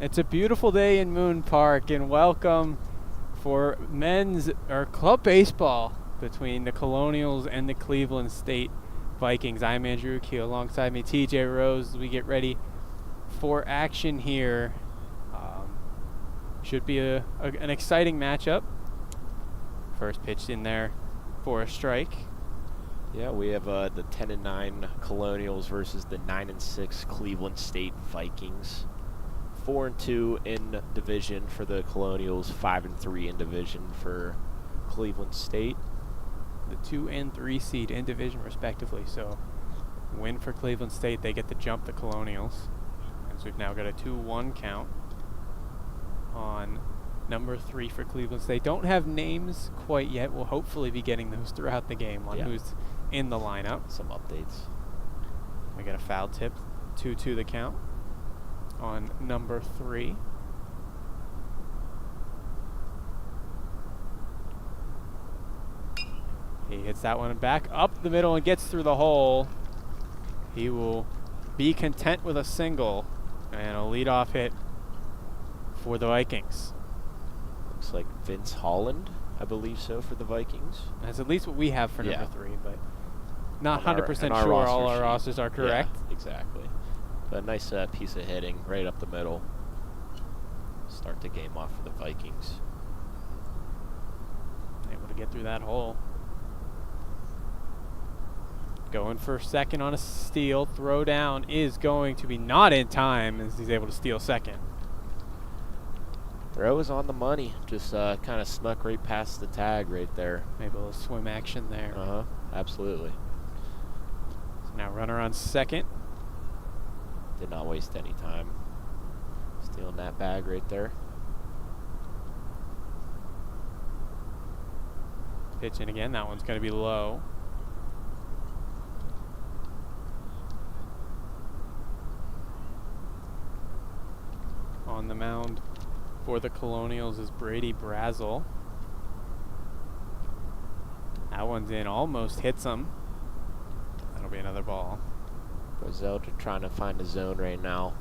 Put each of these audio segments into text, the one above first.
It's a beautiful day in Moon Park, and welcome for men's or club baseball between the Colonials and the Cleveland State Vikings. I'm Andrew Keel, alongside me TJ Rose, as we get ready for action here. Should be an exciting matchup. First pitch in there for a strike. Yeah, we have the 10-9 Colonials versus the 9-6 Cleveland State Vikings. 4-2 in division for the Colonials, 5-3 in division for Cleveland State. The 2 and 3 seed in division respectively. So win for Cleveland State, they get to jump the Colonials. And so we've now got a 2-1 count on number 3 for Cleveland State. Don't have names quite yet. We'll hopefully be getting those throughout the game on who's in the lineup. Some updates. We got a foul tip, 2-2 the count on number 3. He hits that one back up the middle and gets through the hole. He will be content with a single and a leadoff hit for the Vikings. Looks like Vince Holland, I believe so, for the Vikings. That's at least what we have for number 3, but not 100% sure all our rosters are correct. Yeah, exactly. But a nice piece of hitting right up the middle. Start the game off for the Vikings. Able to get through that hole. Going for second on a steal. Throw down is going to be not in time as he's able to steal second. Throw is on the money. Just kind of snuck right past the tag right there. Maybe a little swim action there. Absolutely. So now runner on second. Did not waste any time. Stealing that bag right there. Pitch in again. That one's going to be low. On the mound for the Colonials is Brady Brazel. That one's in, almost hits him. That'll be another ball. Brazel trying to find a zone right now.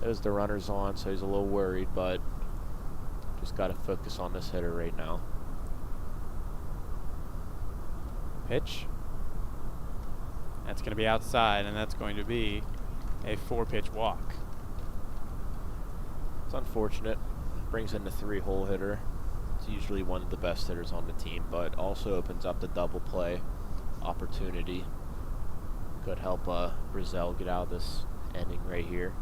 There's the runners on, so he's a little worried, but just got to focus on this hitter right now. Pitch. That's going to be outside, and that's going to be a 4-pitch walk. It's unfortunate. Brings in the 3-hole hitter. It's usually one of the best hitters on the team, but also opens up the double play opportunity. Could help Brazel get out of this inning right here.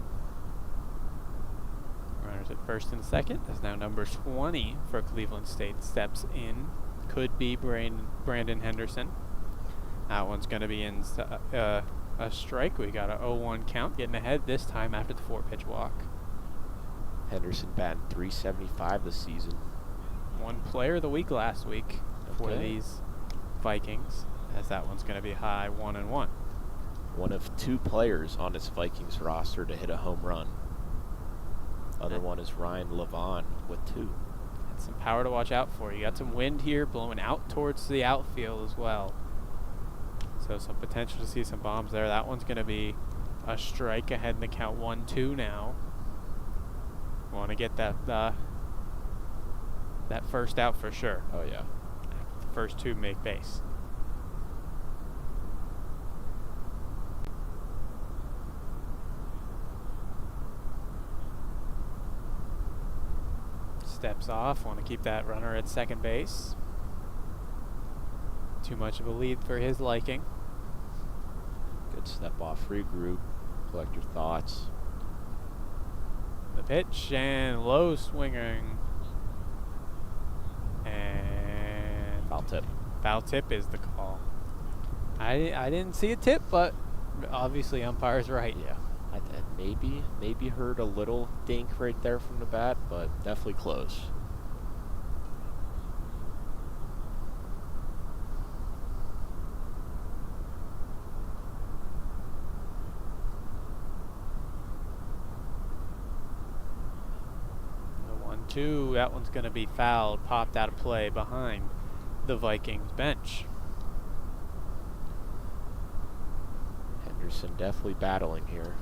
Runners at first and second as now number 20 for Cleveland State steps in. Could be Brandon Henderson. That one's going to be in a strike. We got a 0-1 count, getting ahead this time after the 4-pitch walk. Henderson batting .375 this season. One player of the week last week for these Vikings, as that one's going to be high 1-1. One of 2 players on this Vikings roster to hit a home run. Other one is Ryan Levon with 2. That's some power to watch out for. You got some wind here blowing out towards the outfield as well. So some potential to see some bombs there. That one's going to be a strike, ahead in the count 1-2 now. Want to get that first out for sure. Oh yeah. The first 2 make base. Steps off. Want to keep that runner at second base. Too much of a lead for his liking. Good step off, regroup, collect your thoughts. The pitch and low swinging. And foul tip. Foul tip is the call. I didn't see a tip, but obviously umpire's right. Yeah. I maybe heard a little dink right there from the bat, but definitely close. The 1-2, that one's going to be fouled, popped out of play behind the Vikings bench. Henderson definitely battling here.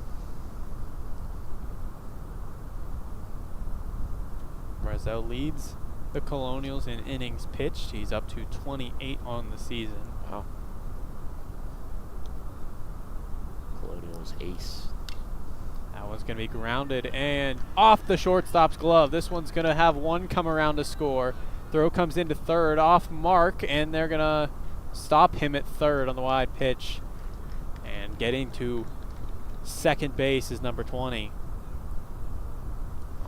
Brazel leads the Colonials in innings pitched. He's up to 28 on the season. Wow. Colonials ace. That one's going to be grounded and off the shortstop's glove. This one's going to have one come around to score. Throw comes into third off mark, and they're going to stop him at third on the wide pitch. And getting to second base is number 20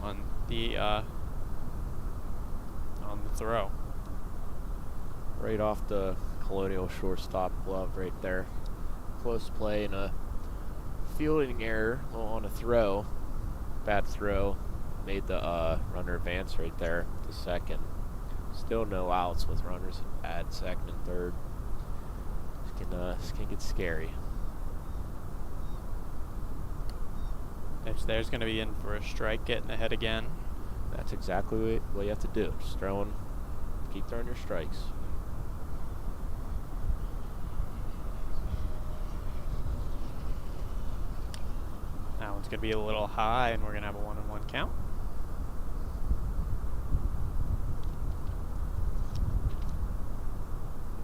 on the throw. Right off the Colonial shortstop glove right there. Close play and a fielding error on a throw. Bad throw. Made the runner advance right there to second. Still no outs with runners at second and third. This can get scary. Pitch there's going to be in for a strike, getting ahead again. That's exactly what you have to do. Just keep throwing your strikes. That one's going to be a little high, and we're going to have a 1-1 count.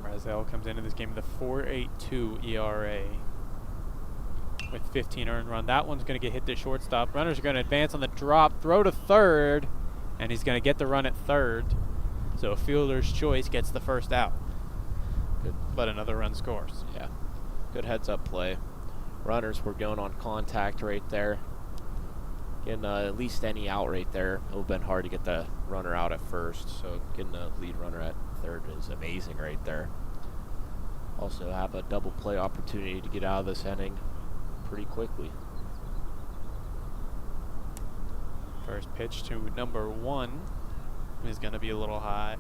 Brazel comes into this game with a 4.82 ERA with 15 earned run. That one's going to get hit to shortstop. Runners are going to advance on the drop, throw to third, and he's going to get the run at third. So fielder's choice gets the first out. Good. But another run scores. Yeah. Good heads-up play. Runners were going on contact right there. Getting at least any out right there. It would have been hard to get the runner out at first, so getting the lead runner at third is amazing right there. Also have a double play opportunity to get out of this inning pretty quickly. First pitch to number 1 is going to be a little high.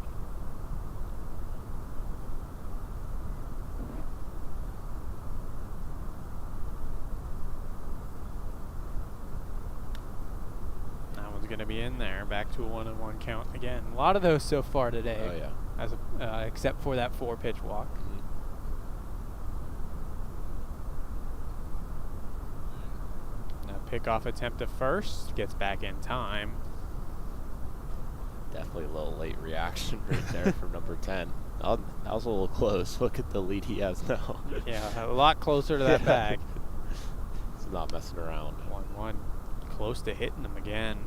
That one's going to be in there. Back to a 1-1 count again. A lot of those so far today. Oh yeah. Except for that 4-pitch walk. Now pickoff attempt to first, gets back in time. Definitely a little late reaction right there from number 10. That was a little close. Look at the lead he has now. Yeah, a lot closer to that bag. He's not messing around. 1-1, close to hitting him again.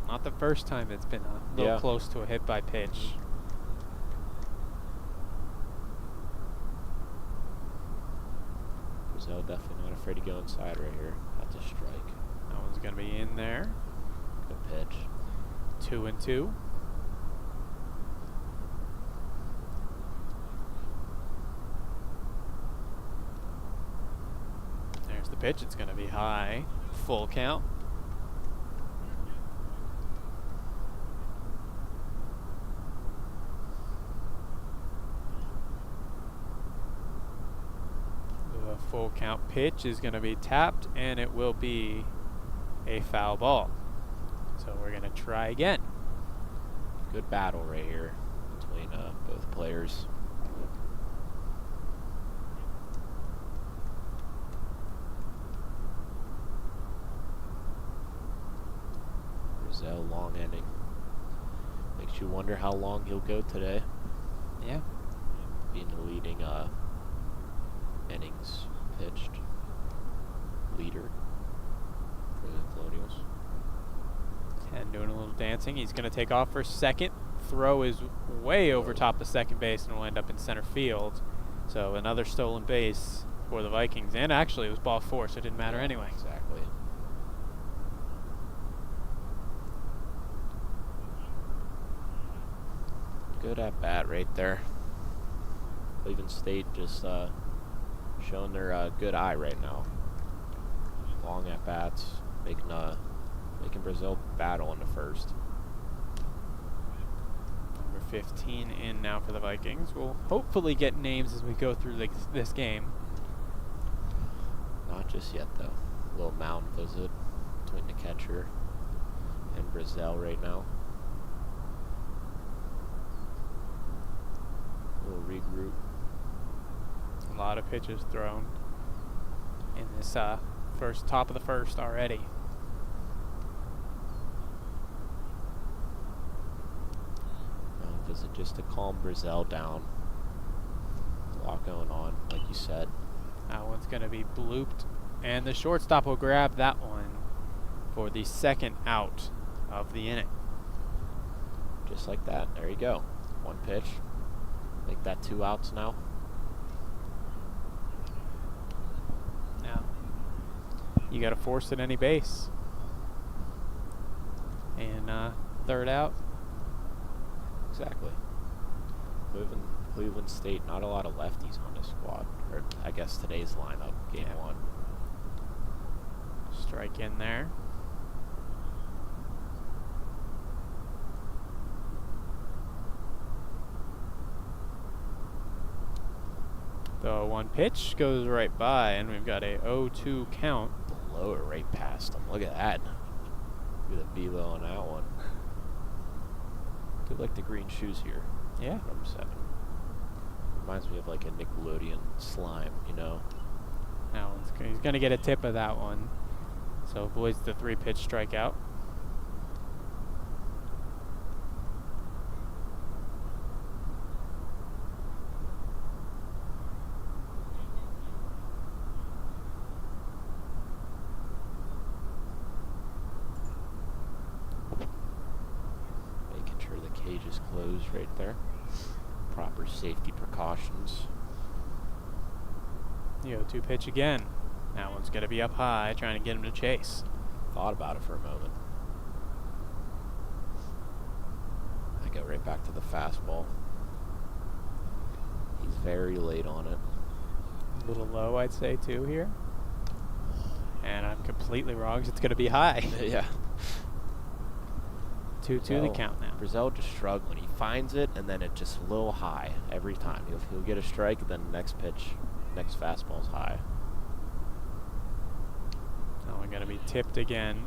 Not the first time it's been a little close to a hit by pitch. Brazel definitely not afraid to go inside right here. That's a strike. That one's going to be in there. Good pitch. 2-2. There's the pitch. It's going to be high. Full count. The full count pitch is going to be tapped, and it will be a foul ball. So we're going to try again. Good battle right here between both players. Brazel, long inning. Makes you wonder how long he'll go today. Yeah. Being the leading innings pitched leader for the Colonials. 10 doing a little dancing. He's going to take off for second. Throw is way over top of second base and will end up in center field. So another stolen base for the Vikings. And actually it was ball 4, so it didn't matter anyway. Exactly. Good at bat right there. Cleveland State just showing their good eye right now. Long at bats, making Brazel battle in the first. Number 15 in now for the Vikings. We'll hopefully get names as we go through this game. Not just yet though. A little mound visit between the catcher and Brazel right now. A little regroup. A lot of pitches thrown in this top of the first already. is just to calm Brazil down. A lot going on, like you said. That one's going to be blooped, and the shortstop will grab that one for the second out of the inning. Just like that. There you go. One pitch. Make that 2 outs now. Now, you got to force at any base. And third out. Exactly. Cleveland State, not a lot of lefties on this squad. Or I guess today's lineup, game 1. Strike in there. The one pitch goes right by, and we've got a 0-2 count. Blow it right past him. Look at that. Look at the velo on that one. Do like the green shoes here. Yeah. Number 7. Reminds me of like a Nickelodeon slime, you know? That one's he's going to get a tip of that one. So avoids the 3-pitch strikeout. Making sure the cage is closed right there. Proper safety precautions. The 0-2 pitch again. That one's going to be up high, trying to get him to chase. Thought about it for a moment. I go right back to the fastball. He's very late on it. A little low, I'd say, too, here. And I'm completely wrong. It's going to be high. Yeah. 2-2 the count now. Brazil just struggling. He finds it, and then it just a little high every time. He'll get a strike, then next pitch, next fastball's high. Now we're going to be tipped again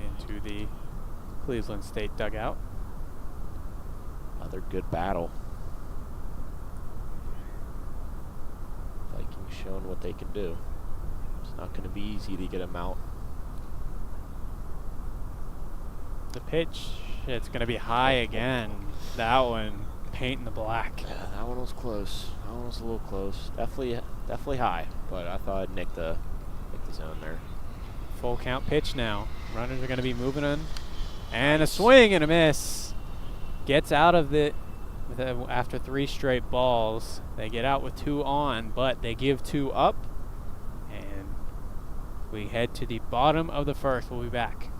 into the Cleveland State dugout. Another good battle. Vikings showing what they can do. It's not going to be easy to get them out. The pitch, it's going to be high again. That one, painting the black. Yeah, that one was close. That one was a little close. Definitely high, but I thought I'd nick the zone there. Full count pitch now. Runners are going to be moving on. And a swing and a miss. Gets out of it after 3 straight balls. They get out with 2 on, but they give 2 up. And we head to the bottom of the first. We'll be back.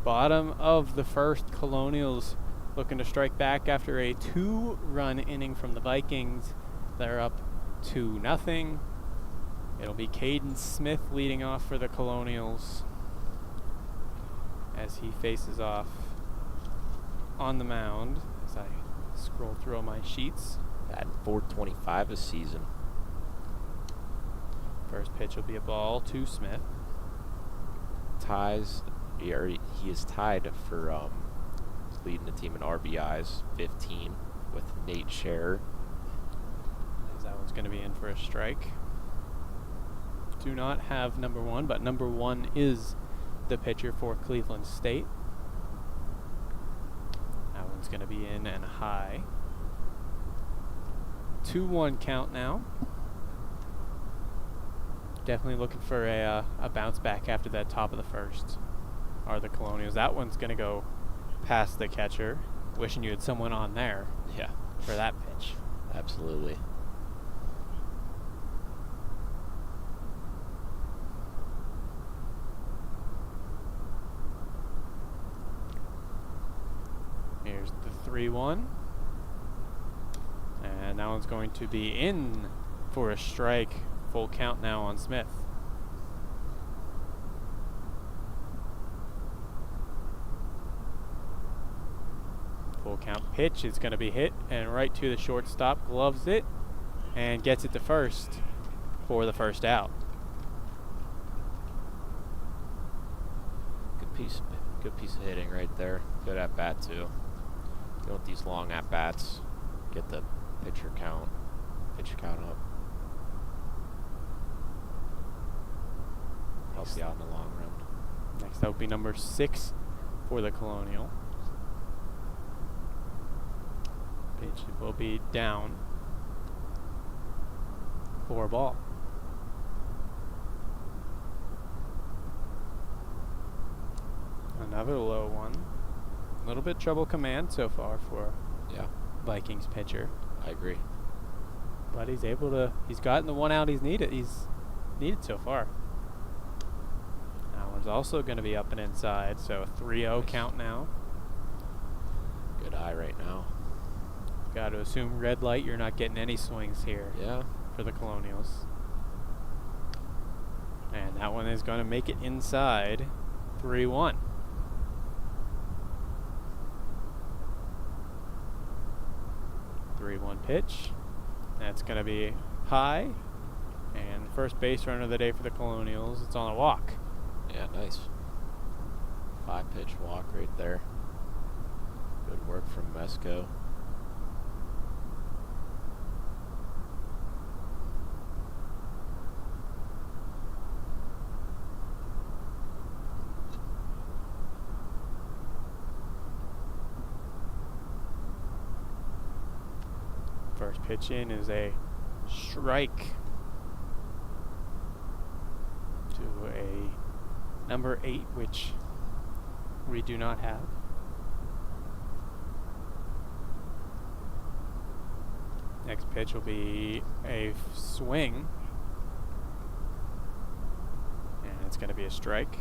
Bottom of the first, Colonials looking to strike back after a 2-run inning from the Vikings. They're up 2-0. It'll be Caden Smith leading off for the Colonials as he faces off on the mound. As I scroll through all my sheets. At 425 a season. First pitch will be a ball to Smith. He is tied for leading the team in RBIs, 15, with Nate Scherer. As that one's going to be in for a strike. Do not have number 1, but number 1 is the pitcher for Cleveland State. That one's going to be in and high. 2-1 count now. Definitely looking for a bounce back after that top of the first. Are the Colonials. That one's going to go past the catcher. Wishing you had someone on there. Yeah. For that pitch. Absolutely. Here's the 3-1. And that one's going to be in for a strike. Full count now on Smith. Full count pitch is going to be hit and right to the shortstop. Gloves it and gets it to first for the first out. Good piece of hitting right there. Good at bat too. You want these long at bats. Get the pitch count up. Helps you out in the long run. Next that would be number 6 for the Colonial. Pitch will be down for a ball. Another low one. A little bit trouble command so far for Vikings pitcher. I agree. But he's gotten the one out he's needed so far. That one's also going to be up and inside, so a 3-0 nice. Count now. Good eye right now. Got to assume red light, you're not getting any swings here. Yeah. For the Colonials. And that one is going to make it inside. 3-1. Pitch. That's going to be high. And first base runner of the day for the Colonials. It's on a walk. Yeah, nice. 5-pitch walk right there. Good work from Mesco. First pitch in is a strike to a number 8, which we do not have. Next pitch will be a swing. And it's going to be a strike.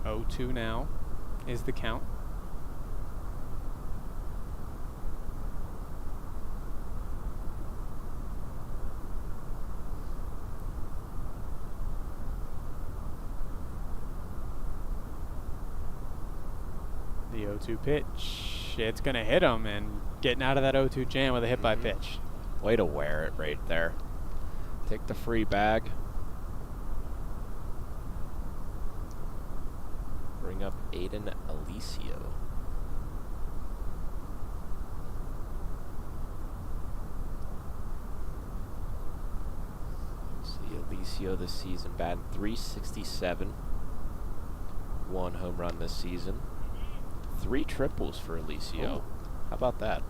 0-2 now is the count. The 0-2 pitch. It's going to hit him and getting out of that 0-2 jam with a hit by pitch. Way to wear it right there. Take the free bag. Bring up Aiden Alicio. See Alicio this season batting .367. 1 home run this season. 3 triples for Alicio. Oh. How about that?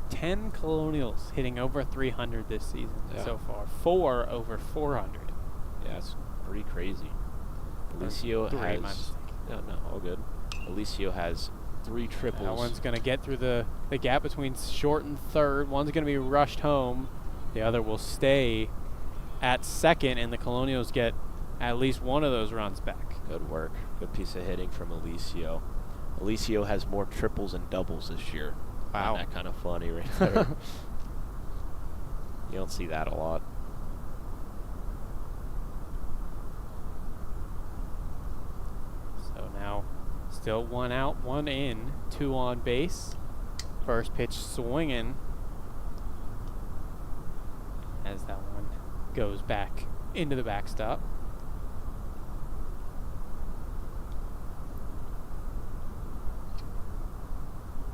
10 Colonials hitting over 300 this season so far. 4 over 400. Yeah, it's pretty crazy. Alicio has... No, all good. Alicio has 3 triples. That one's going to get through the gap between short and third. One's going to be rushed home. The other will stay at second, and the Colonials get at least one of those runs back. Good work. Good piece of hitting from Alicio. Alicio has more triples and doubles this year. Wow. Isn't that kind of funny right there? You don't see that a lot. So now still 1 out, 1 in, 2 on base. First pitch swinging as that one goes back into the backstop.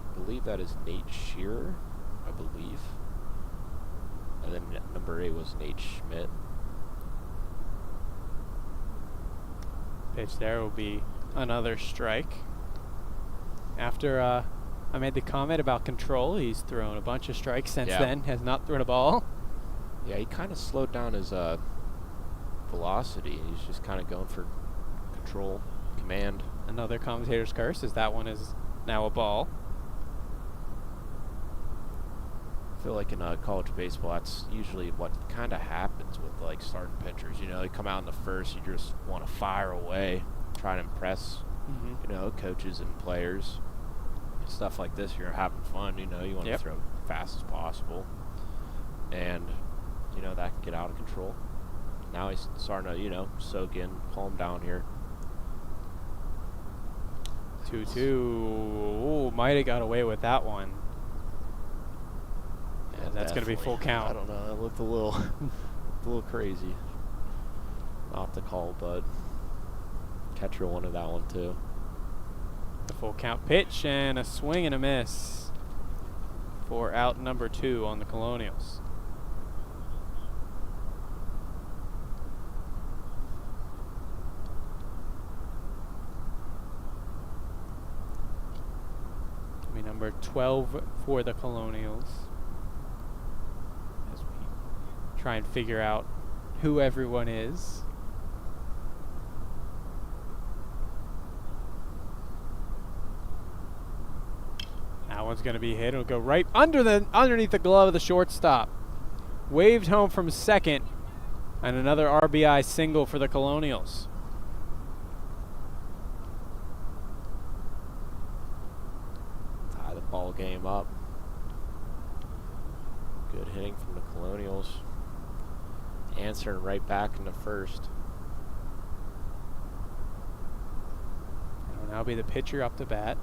I believe that is Nate Shearer, I believe. And then number 8 was Nate Schmidt. Pitch there will be another strike. After I made the comment about control, he's thrown a bunch of strikes since then, has not thrown a ball. Yeah, he kind of slowed down his velocity. He's just kind of going for control, command. Another commentator's curse is that one is now a ball. I feel like in college baseball, that's usually what kind of happens with like starting pitchers. You know, they come out in the first, you just want to fire away, try to impress, you know, coaches and players. Stuff like this, you're having fun. You know, you want to throw fast as possible, and you know that can get out of control. Now he's starting to, you know, soak in, calm down here. 2-2. Ooh, might have got away with that one. Yeah, that's going to be full count. I don't know. It looked a little crazy. Not the call, but catcher wanted that one too. The full count pitch and a swing and a miss for out number 2 on the Colonials. It'll be number 12 for the Colonials as we try and figure out who everyone is. That one's going to be hit. It'll go right underneath the glove of the shortstop. Waved home from second, and another RBI single for the Colonials. Tie the ball game up. Good hitting from the Colonials. Answering right back into first. It'll now be the pitcher up to bat.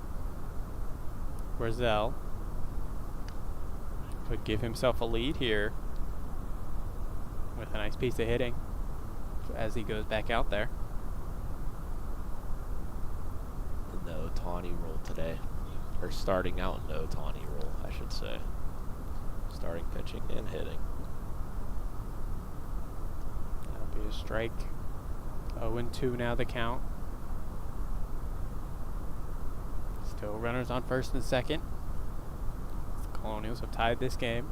Brazell could give himself a lead here with a nice piece of hitting as he goes back out there. In the Ohtani role today, or starting out in the Ohtani role, I should say. Starting pitching and hitting. That'll be a strike. 0-2 now the count. Still runners on first and second. The Colonials have tied this game.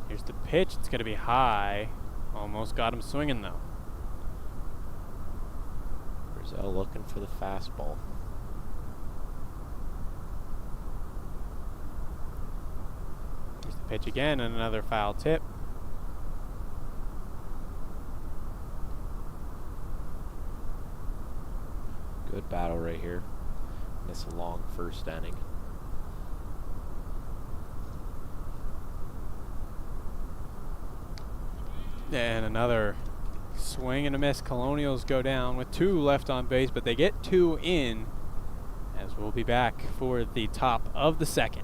Here's the pitch. It's going to be high. Almost got him swinging, though. Brazell looking for the fastball. Here's the pitch again, and another foul tip. Good battle right here. And it's a long first inning. And another swing and a miss. Colonials go down with 2 left on base, but they get 2 in as we'll be back for the top of the second.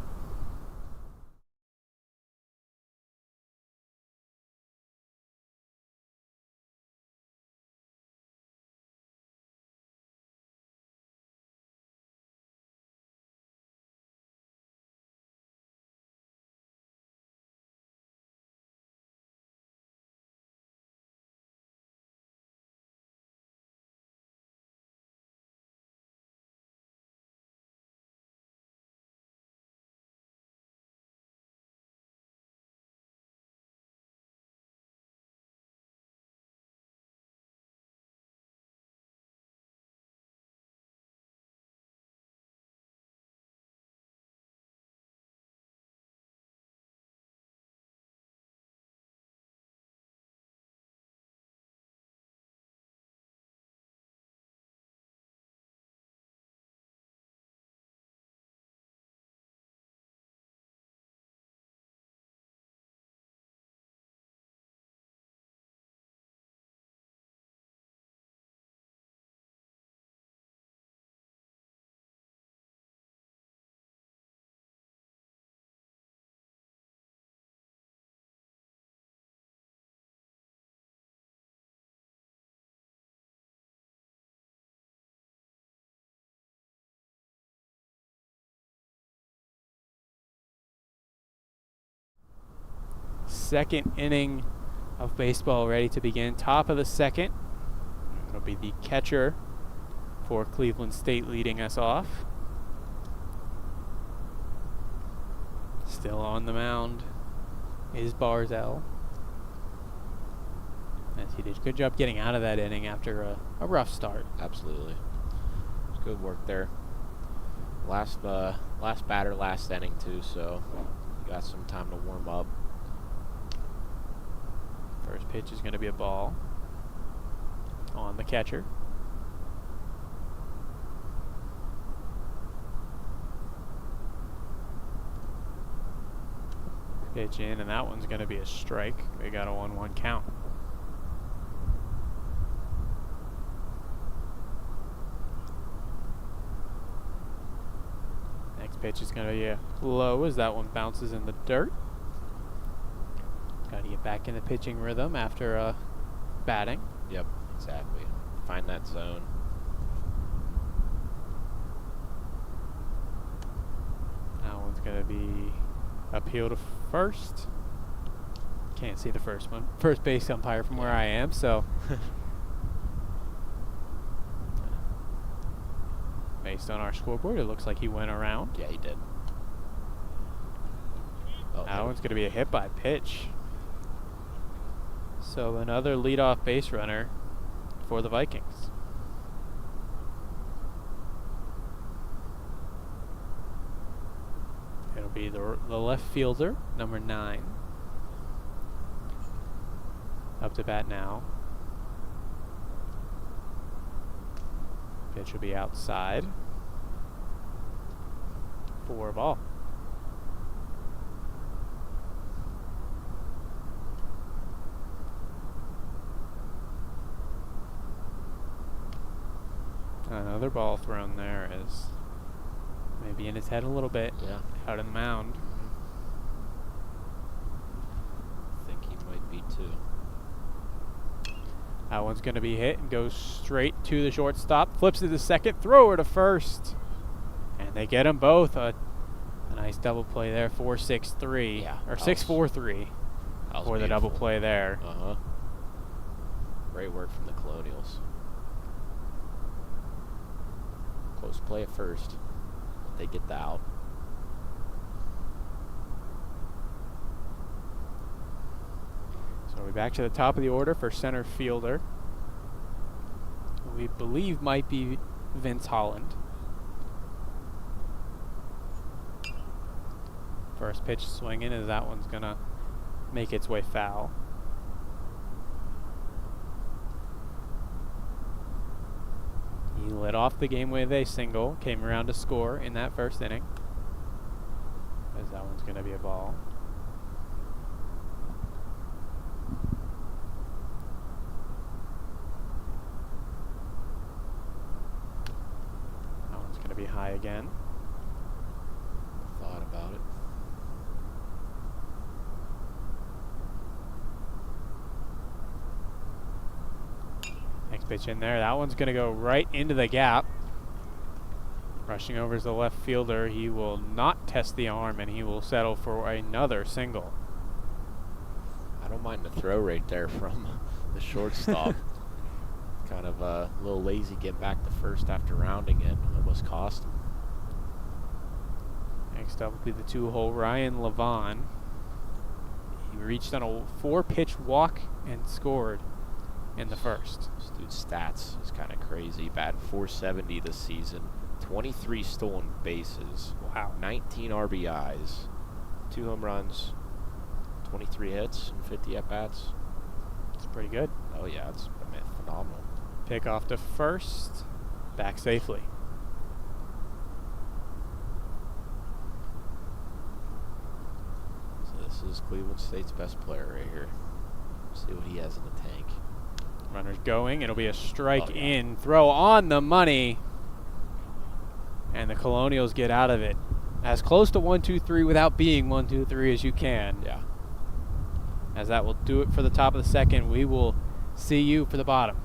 second inning of baseball ready to begin. Top of the second. It'll be the catcher for Cleveland State leading us off. Still on the mound is Barzell, as he did a good job getting out of that inning after a rough start. Absolutely. It was good work there. Last batter, last inning too, so you got some time to warm up. First pitch is going to be a ball on the catcher. Pitch in, and that one's going to be a strike. We got a 1-1 count. Next pitch is going to be a low as that one bounces in the dirt. Got to get back in the pitching rhythm after batting. Yep, exactly. Find that zone. That one's going to be appeal to first. Can't see the first one. First base umpire from where I am, so. Based on our scoreboard, it looks like he went around. Yeah, he did. Oh, that one's going to be a hit by pitch. So another leadoff base runner for the Vikings. It'll be the left fielder, number 9. Up to bat now. Pitch will be outside for a ball. Another ball thrown there is maybe in his head a little bit. Yeah. Out on the mound. I think he might be too. That one's going to be hit and goes straight to the shortstop. Flips to the second, thrower to first. And they get them both. A nice double play there, 4-6-3. Yeah, or 6-4-3 for the double play there. Uh-huh. Great work from the Colonials. Close play at first. They get the out. So we're back to the top of the order for center fielder. We believe might be Vince Holland. First pitch swinging as that one's going to make its way foul. He led off the game with a single, came around to score in that first inning. As that one's going to be a ball. That one's going to be high again. Thought about it. Next pitch in there. That one's going to go right into the gap. Rushing over is the left fielder. He will not test the arm, and he will settle for another single. I don't mind the throw right there from the shortstop. Kind of a little lazy getting back to first after rounding it. Almost cost him. Next up will be the 2-hole Ryan Levon. He reached on a 4-pitch walk and scored in the first. This dude's stats is kind of crazy. Batting .470 this season. 23 stolen bases. Wow. 19 RBIs. 2 home runs. 23 hits and 50 at-bats. It's pretty good. Oh, yeah. It's phenomenal. Pick off to first. Back safely. So this is Cleveland State's best player right here. See what he has in the tank. Runner's going. It'll be a strike yeah. in. Throw on the money. And the Colonials get out of it as close to 1-2-3 without being 1-2-3 as you can. Yeah. As that will do it for the top of the second. We will see you for the bottom.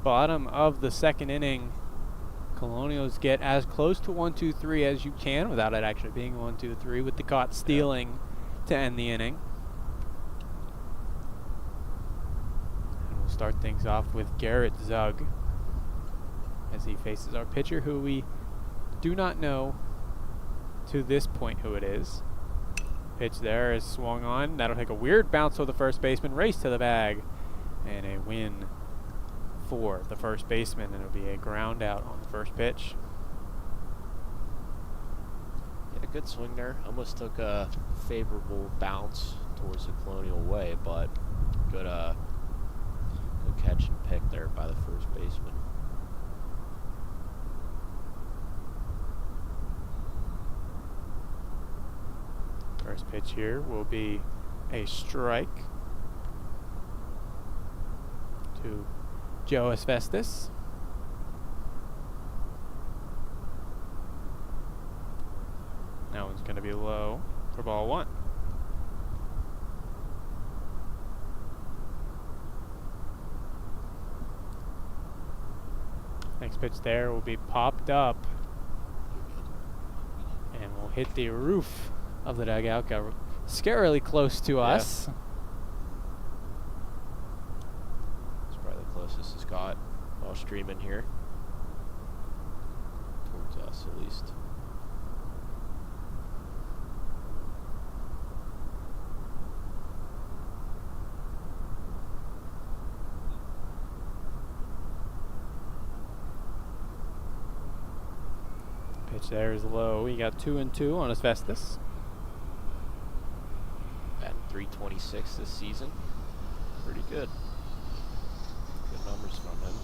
Bottom of the second inning. Colonials get as close to 1-2-3 as you can without it actually being 1-2-3 with the caught stealing to end the inning. And we'll start things off with Garrett Zug as he faces our pitcher, who we do not know to this point who it is. Pitch there is swung on. That'll take a weird bounce to the first baseman, race to the bag, and a win for the first baseman, and it'll be a ground out on the first pitch. Yeah, good swing there. Almost took a favorable bounce towards the Colonial way, but good catch and pick there by the first baseman. First pitch here will be a strike to Joe Asbestos. That one's going to be low for ball one. Next pitch there will be popped up and will hit the roof of the dugout. Got scarily close to us. Closest has got while streaming here towards us at least. Pitch there is low. He got 2-2 on Asbestos. Batting .326 this season. Pretty good. Numbers from him.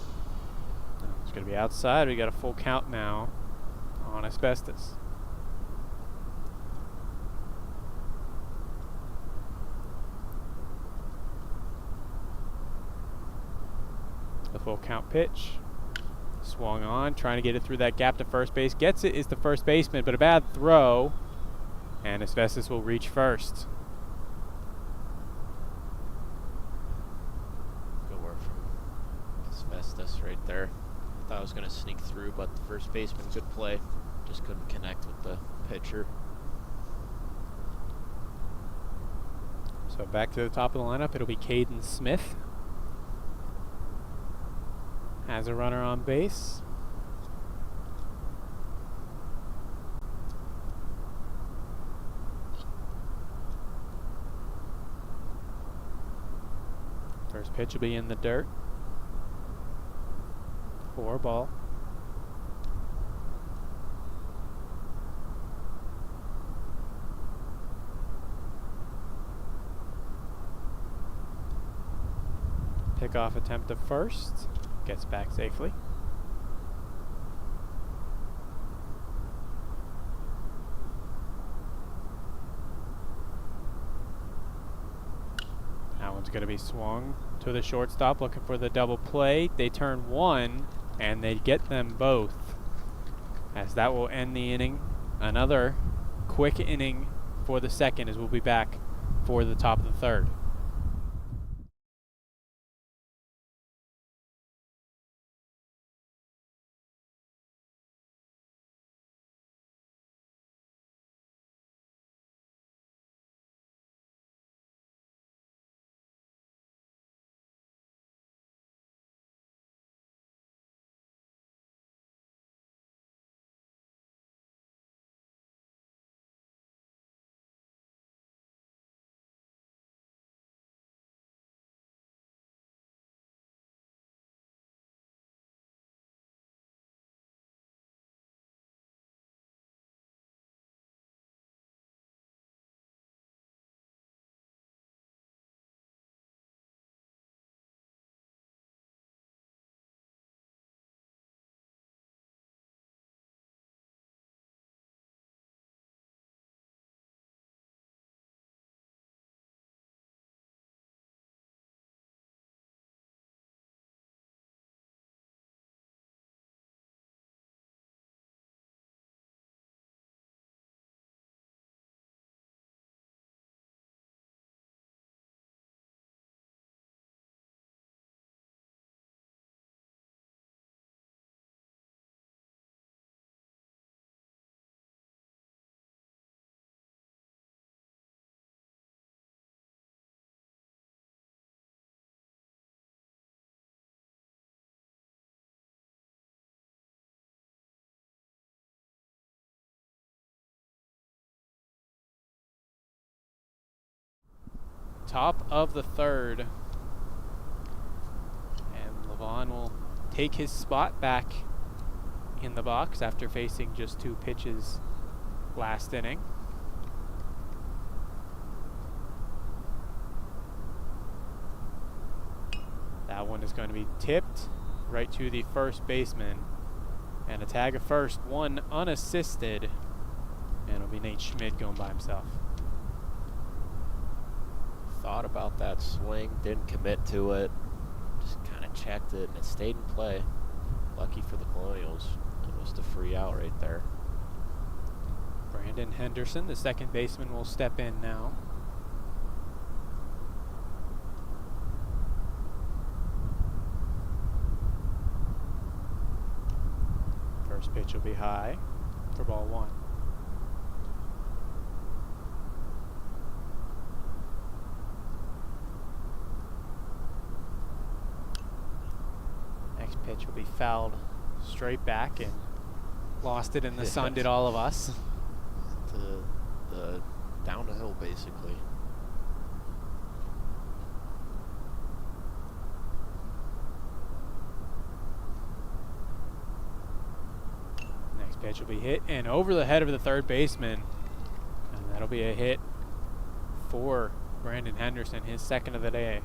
It's going to be outside. We got a full count now on Asbestos. The full count pitch. Swung on, trying to get it through that gap to first base. Gets it, is the first baseman, but a bad throw. And Asbestos will reach first. Asbestos right there. Thought I was going to sneak through, but the first baseman, good play. Just couldn't connect with the pitcher. So back to the top of the lineup, it'll be Caden Smith. Has a runner on base. First pitch will be in the dirt. 4 ball. Pickoff attempt to first. Gets back safely. That one's going to be swung to the shortstop, looking for the double play. They turn one, and they get them both, as that will end the inning. Another quick inning for the second, as we'll be back for the top of the third. top of the third. And Levon will take his spot back in the box after facing just 2 pitches last inning. That one is going to be tipped right to the first baseman. And a tag of first, one unassisted. And it'll be Nate Schmidt going by himself. Thought about that swing, didn't commit to it. Just kind of checked it, and it stayed in play. Lucky for the Colonials. Almost a free out right there. Brandon Henderson, the second baseman, will step in now. First pitch will be high for ball 1. Next pitch will be fouled straight back and lost it in the sun, did all of us. The down the hill, basically. Next pitch will be hit and over the head of the third baseman. And that'll be a hit for Brandon Henderson, his second of the day.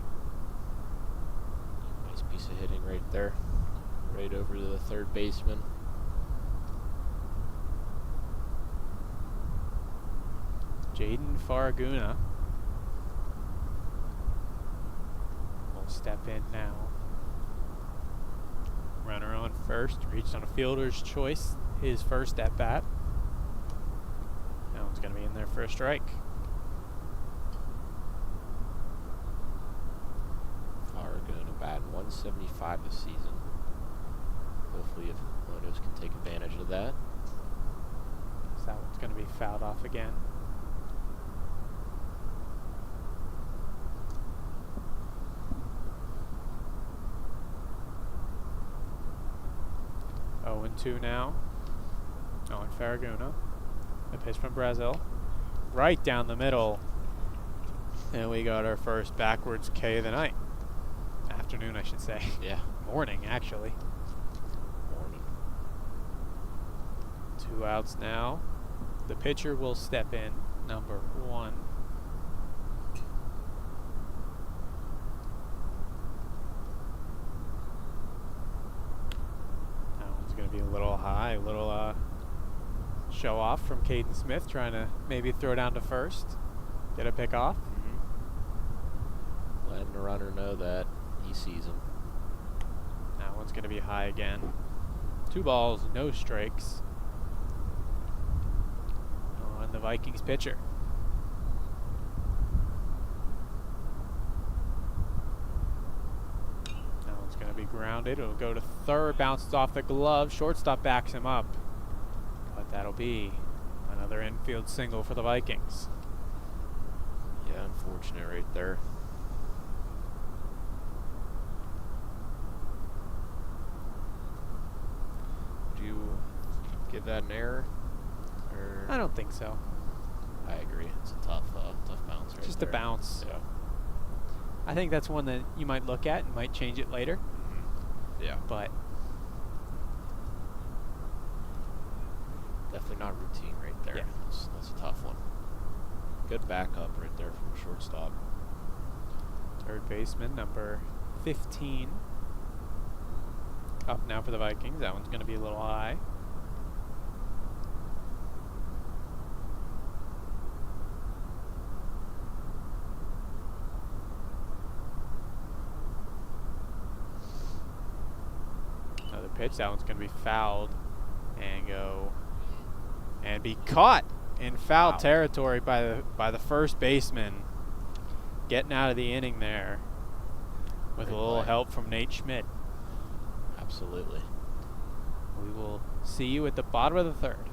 Nice piece of hitting right there. Right over to the third baseman. Jaden Faraguna will step in now. Runner on first, reached on a fielder's choice, his first at bat. That one's going to be in there for a strike. Faraguna batting 175 this season. Hopefully, if Colonials can take advantage of that. So that one's going to be fouled off again. Oh, and 2 now. Oh, and Faraguna. A pitch from Brazil. Right down the middle. And we got our first backwards K of the night. Afternoon, I should say. Yeah. Morning, actually. Morning. 2 outs now. The pitcher will step in, number 1. That one's going to be a little high, a little show off from Caden Smith, trying to maybe throw down to first, get a pick off. Letting the runner know that he sees him. That one's going to be high again. 2 balls, no strikes on the Vikings pitcher. That one's going to be grounded. It'll go to third, bounces off the glove. Shortstop backs him up. But that'll be another infield single for the Vikings. Yeah, unfortunate right there. Do you give that an error? Or I don't think so. I agree. It's a tough bounce right Just there. a bounce. Yeah. I think that's one that you might look at and might change it later. Yeah. But Definitely not routine right there. Yeah. That's a tough one. Good backup right there from shortstop. third baseman, number 15. Up now for the Vikings. That one's going to be a little high. Another pitch. That one's going to be fouled and go and be caught in foul territory by the first baseman. Getting out of the inning there with a little help from Nate Schmidt. Absolutely. We will see you at the bottom of the third.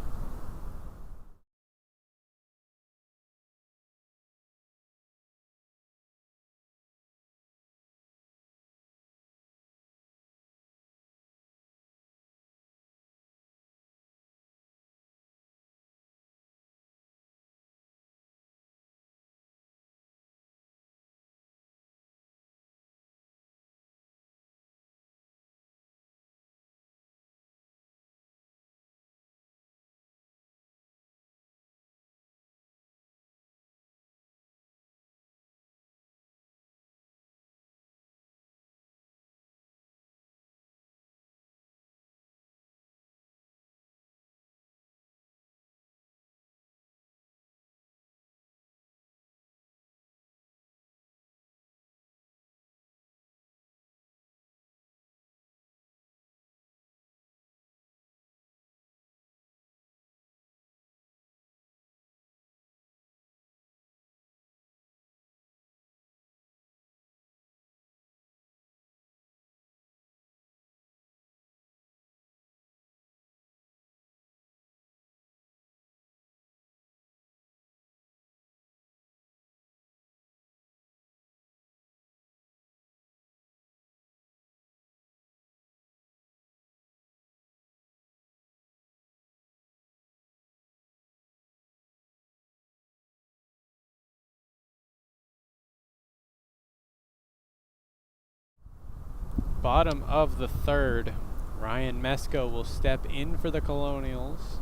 bottom of the third. Ryan Mesko will step in for the Colonials.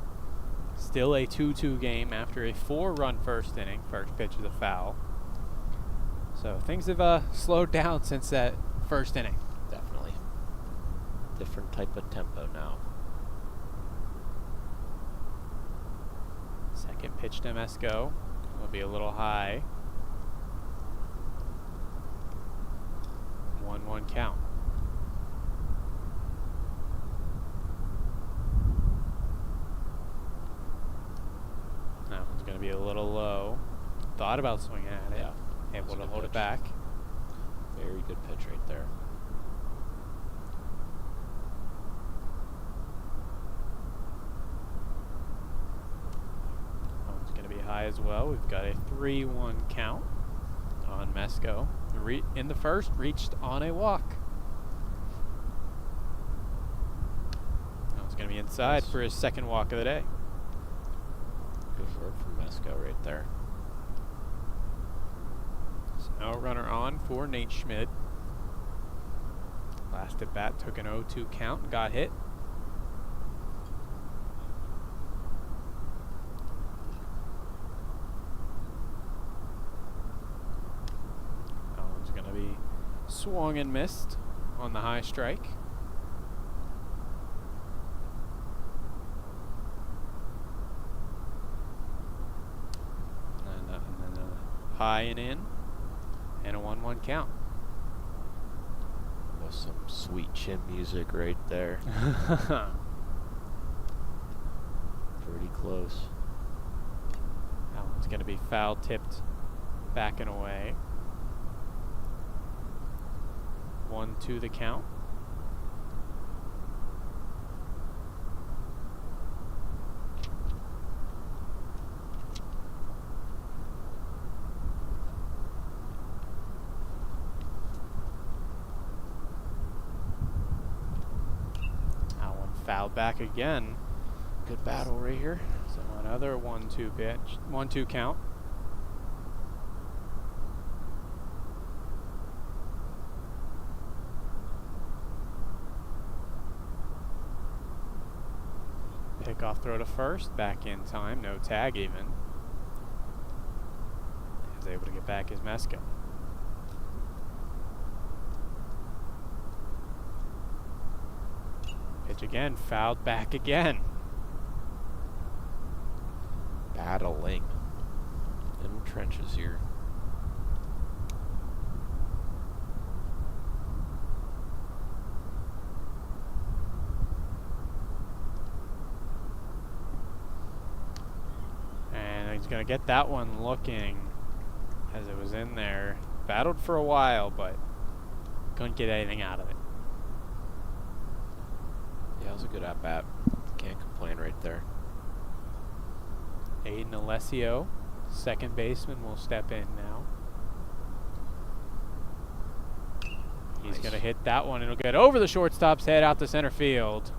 Still a 2-2 game after a 4-run first inning. First pitch is a foul. So things have slowed down since that first inning. Definitely. Different type of tempo now. Second pitch to Mesko will be a little high. 1-1 count. That one's going to be a little low. Thought about swinging at it. Yeah. Able to hold it back. Very good pitch right there. That one's going to be high as well. We've got a 3-1 count on Mesko. In the first, reached on a walk. That one's going to be inside for his second walk of the day. Good work from Mesko right there. So no runner on for Nate Schmidt. Last at bat took an 0-2 count and got hit. That one's going to be swung and missed on the high strike. And then a high and in, and a 1-1 count. With some sweet chin music right there. Pretty close. That one's going to be foul tipped back and away. 1-2 the count. That one fouled back again. Good battle right here. So another 1-2 pitch, 1-2 count. Pickoff throw to first, back in time, no tag even. He's able to get back his Mesko. Pitch again, fouled back again. Battling in the trenches here. And he's going to get that one looking as it was in there. Battled for a while, but couldn't get anything out of it. Yeah, it was a good at-bat. Can't complain right there. Aiden Alessio, second baseman, will step in now. He's going to hit that one. It'll get over the shortstop's head out to center field.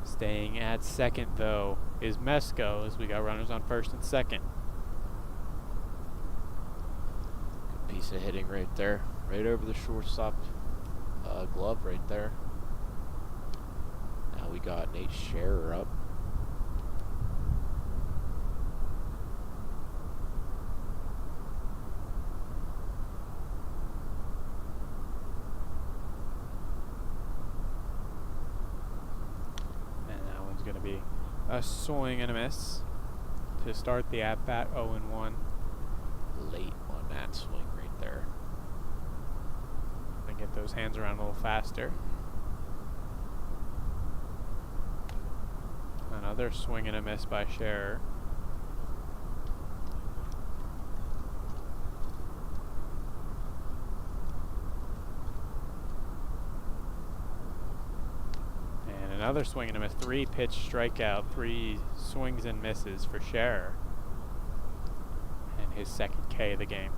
Staying at second, though, is Mesko as we got runners on first and second. Good piece of hitting right there. Right over the shortstop glove right there. Now we got Nate Scherer up. Going to be a swing and a miss to start the at-bat. 0-1. Late on that swing right there. And get those hands around a little faster. Another swing and a miss by Scherer. Another swing and a miss. 3-pitch strikeout. 3 swings and misses for Scherer. And his second K of the game.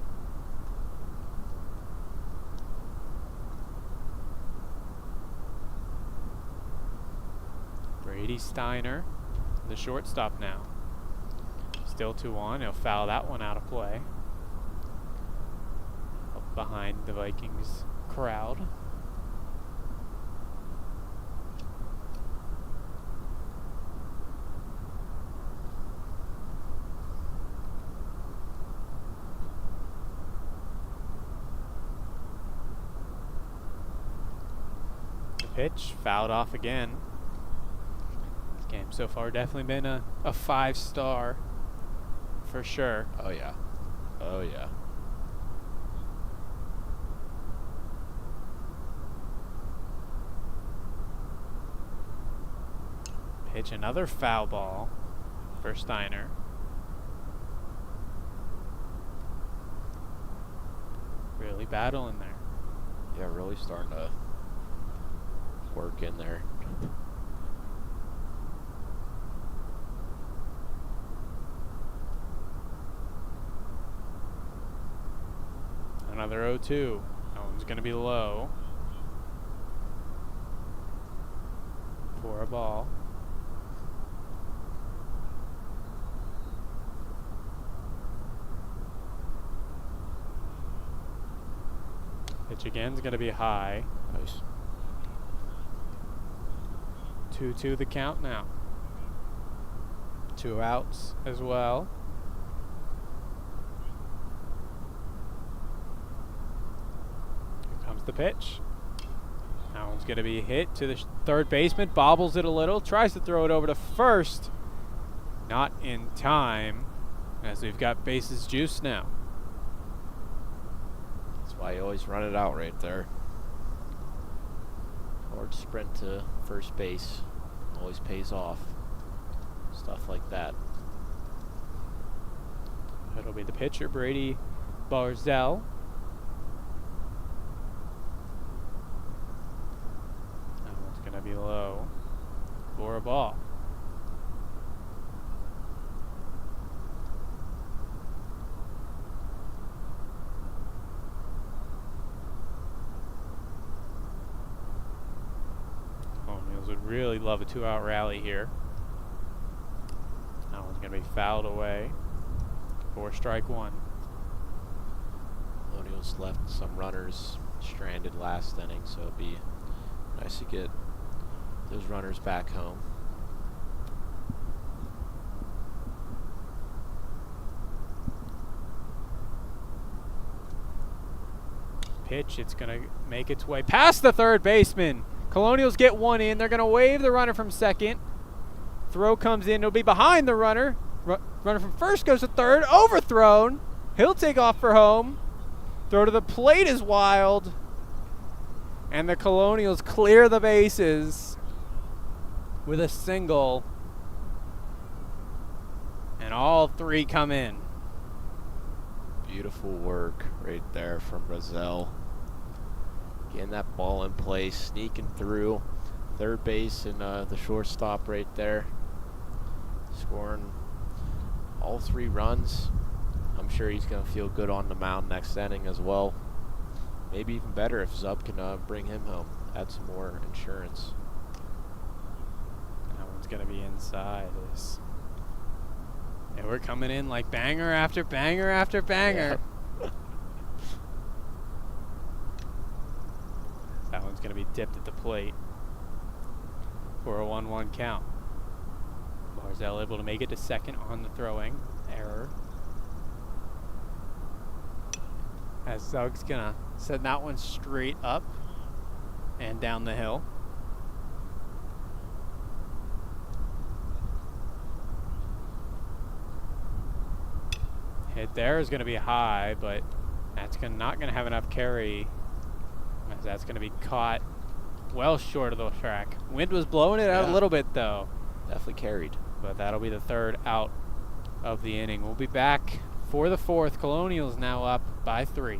Brady Steiner, the shortstop now. Still 2-1. He'll foul that one out of play. Up behind the Vikings crowd. The pitch fouled off again. This game so far definitely been a 5-star for sure. Oh, yeah. Oh, yeah. Pitch, another foul ball for Steiner. Really battling there. Yeah, really starting to work in there. Another 0-2. That one's going to be low for a ball. Pitch again is going to be high. Nice. 2-2 the count now. 2 outs as well. Here comes the pitch. That one's going to be hit to the third baseman. Bobbles it a little. Tries to throw it over to first. Not in time, as we've got bases juiced now. That's why you always run it out right there. Hard sprint to first base. Always pays off. Stuff like that. It'll be the pitcher, Brady Barzell. That one's going to be low for a ball. Colonials would really love a 2-out rally here. That one's going to be fouled away for strike 1. Colonials left some runners stranded last inning, so it'd be nice to get those runners back home. Pitch, it's going to make its way past the third baseman. Colonials get one in. They're going to wave the runner from second. Throw comes in. It'll be behind the runner. Runner from first goes to third. Overthrown. He'll take off for home. Throw to the plate is wild. And the Colonials clear the bases with a single. And all 3 come in. Beautiful work right there from Brazil. Getting that ball in place, sneaking through third base and the shortstop right there. Scoring all 3 runs. I'm sure he's going to feel good on the mound next inning as well. Maybe even better if Zub can bring him home. Add some more insurance. That one's going to be inside. And we're coming in like banger after banger after banger. Yeah. That one's going to be dipped at the plate for a 1-1 count. Barzell able to make it to second on the throwing error. As Zug's going to send that one straight up and down the hill. Hit there is going to be high, but that's not going to have enough carry. As that's going to be caught well short of the track. Wind was blowing it out a little bit, though. Definitely carried. But that'll be the 3rd out of the inning. We'll be back for the 4th. Colonials now up by 3.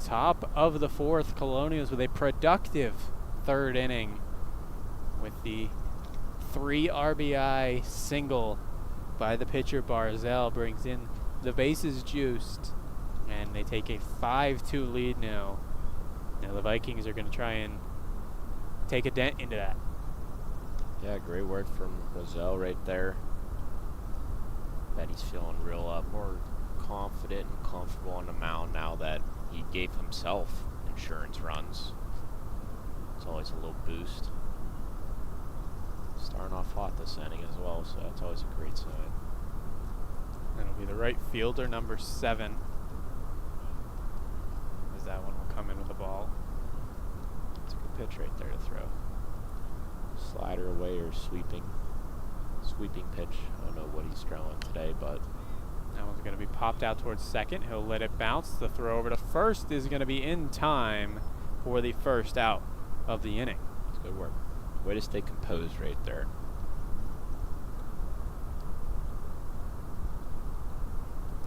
Top of the fourth, Colonials with a productive third inning with the 3 RBI single by the pitcher. Barzell brings in the bases juiced, and they take a 5-2 lead now. Now the Vikings are going to try and take a dent into that. Yeah, great work from Roselle right there. Bet he's feeling real more confident and comfortable on the mound now that he gave himself insurance runs. It's always a little boost. Starting off hot this inning as well, so that's always a great sign. That'll be the right fielder, number 7. As that one will come in with the ball. It's a good pitch right there to throw. Slider away or sweeping pitch. I don't know what he's throwing today, but that one's going to be popped out towards second. He'll let it bounce. The throw over to first is going to be in time for the first out of the inning. It's good work. Way to stay composed right there.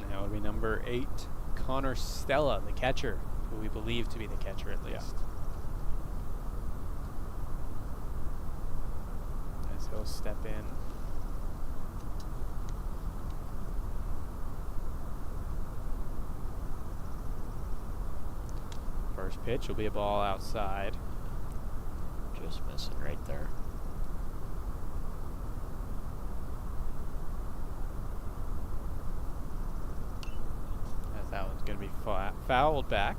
Now it'll be number 8, Connor Stella, the catcher, who we believe to be the catcher at least. As he'll step in. First pitch will be a ball outside. Just missing right there. As that one's going to be fouled back.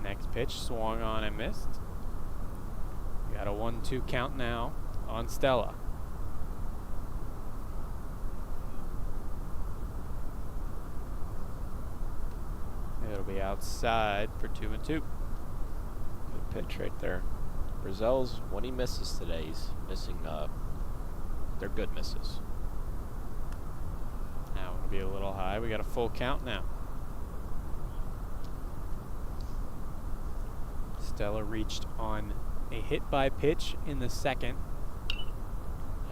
Next pitch swung on and missed. We got a 1-2 count now on Stella. It'll be outside for 2-2. Good pitch right there. Brazel's, when he misses today, he's missing, they're good misses. That one will be a little high. We got a full count now. Stella reached on a hit by pitch in the second.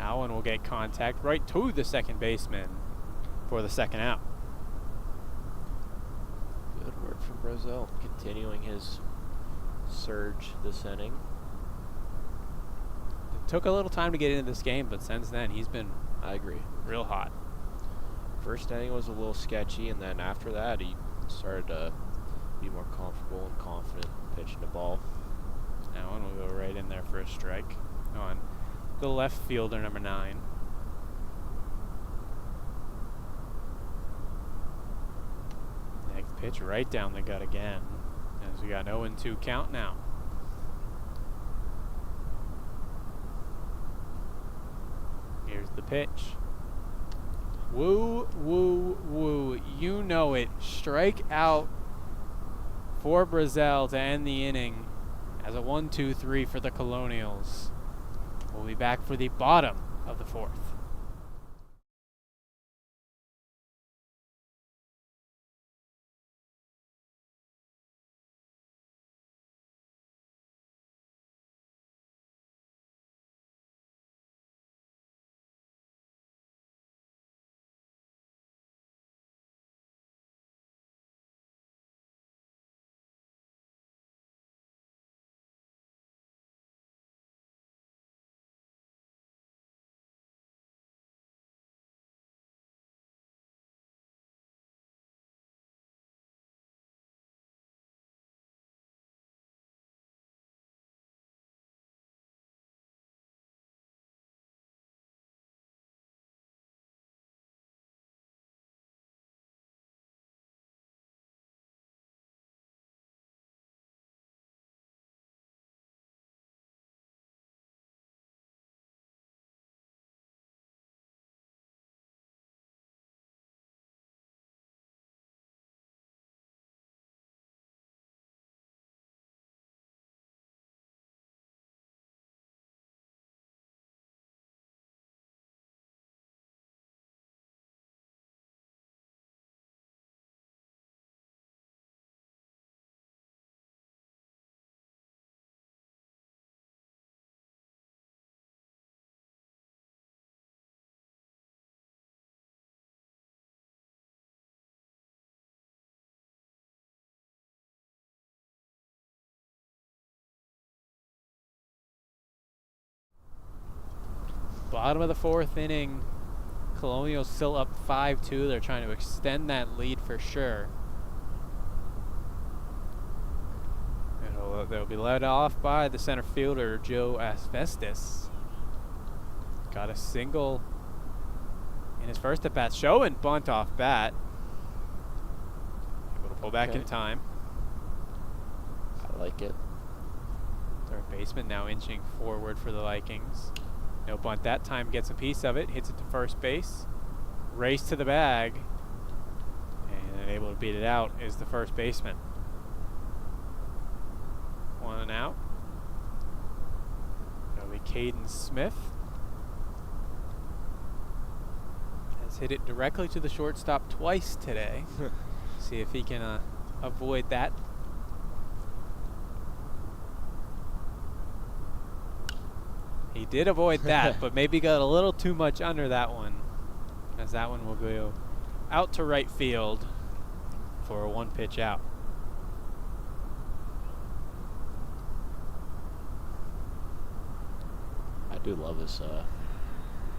Allen will get contact right to the second baseman for the second out. Good work from Brazel, continuing his surge this inning. It took a little time to get into this game, but since then he's been, I agree, real hot. First inning was a little sketchy, and then after that he started to be more comfortable and confident pitching the ball. That one will go right in there for a strike on the left fielder, number 9. Next pitch right down the gut again, as we got an 0-2 count now. Here's the pitch. Woo, woo, woo. You know it. Strike out for Brazel to end the inning as a 1-2-3 for the Colonials. We'll be back for the bottom of the fourth. Bottom of the fourth inning. Colonials still up 5-2. They're trying to extend that lead for sure. They'll be led off by the center fielder, Joe Asbestos. Got a single in his first at-bat. Showing bunt off bat. Able to pull back in time. I like it. Third baseman now inching forward for the Vikings. No bunt that time, gets a piece of it, hits it to first base. Race to the bag. And able to beat it out is the first baseman. 1 out. That'll be Caden Smith. Has hit it directly to the shortstop twice today. See if he can avoid that. He did avoid that, but maybe got a little too much under that one, as that one will go out to right field for a 1-pitch out. I do love this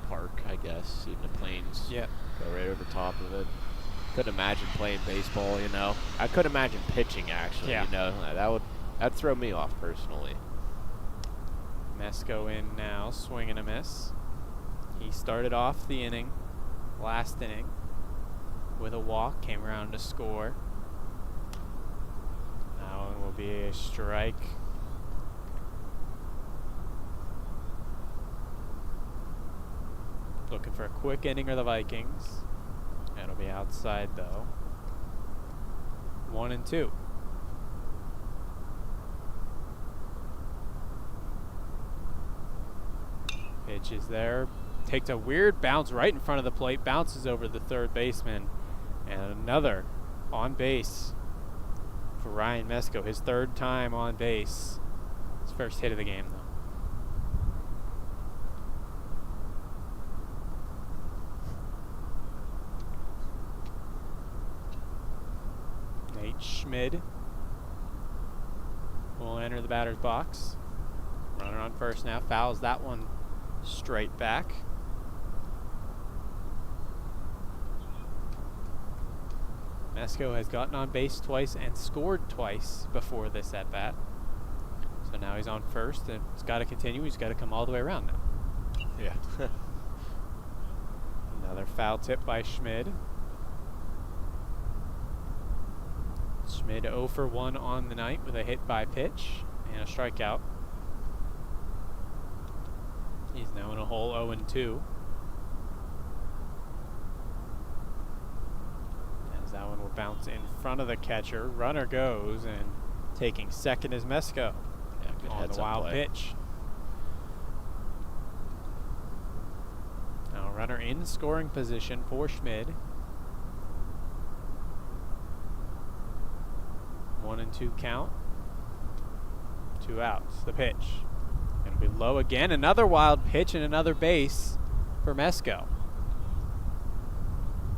park, I guess. Seeing the planes go right over top of it. Couldn't imagine playing baseball, you know. I could imagine pitching, actually, you know. That'd throw me off personally. Mesco in now, swing and a miss. He started off the inning, last inning, with a walk, came around to score. Now it will be a strike. Looking for a quick inning of the Vikings. It'll be outside though. 1-2. Pitch is there. Takes a weird bounce right in front of the plate. Bounces over the third baseman. And another on base for Ryan Mesco. His third time on base. His first hit of the game, though. Nate Schmid will enter the batter's box. Runner on first now. Fouls that one straight back. Mesco has gotten on base twice and scored twice before this at bat. So now he's on first, and it's got to continue. He's got to come all the way around now. Yeah. Another foul tip by Schmid. Schmid 0 for 1 on the night with a hit by pitch and a strikeout. He's now in a hole 0-2. As that one will bounce in front of the catcher. Runner goes, and taking second is Mesco. Yeah, good on the wild pitch. Now runner in scoring position for Schmid. 1-2 count. 2 outs. The pitch. Going to be low again. Another wild pitch and another base for Mesco.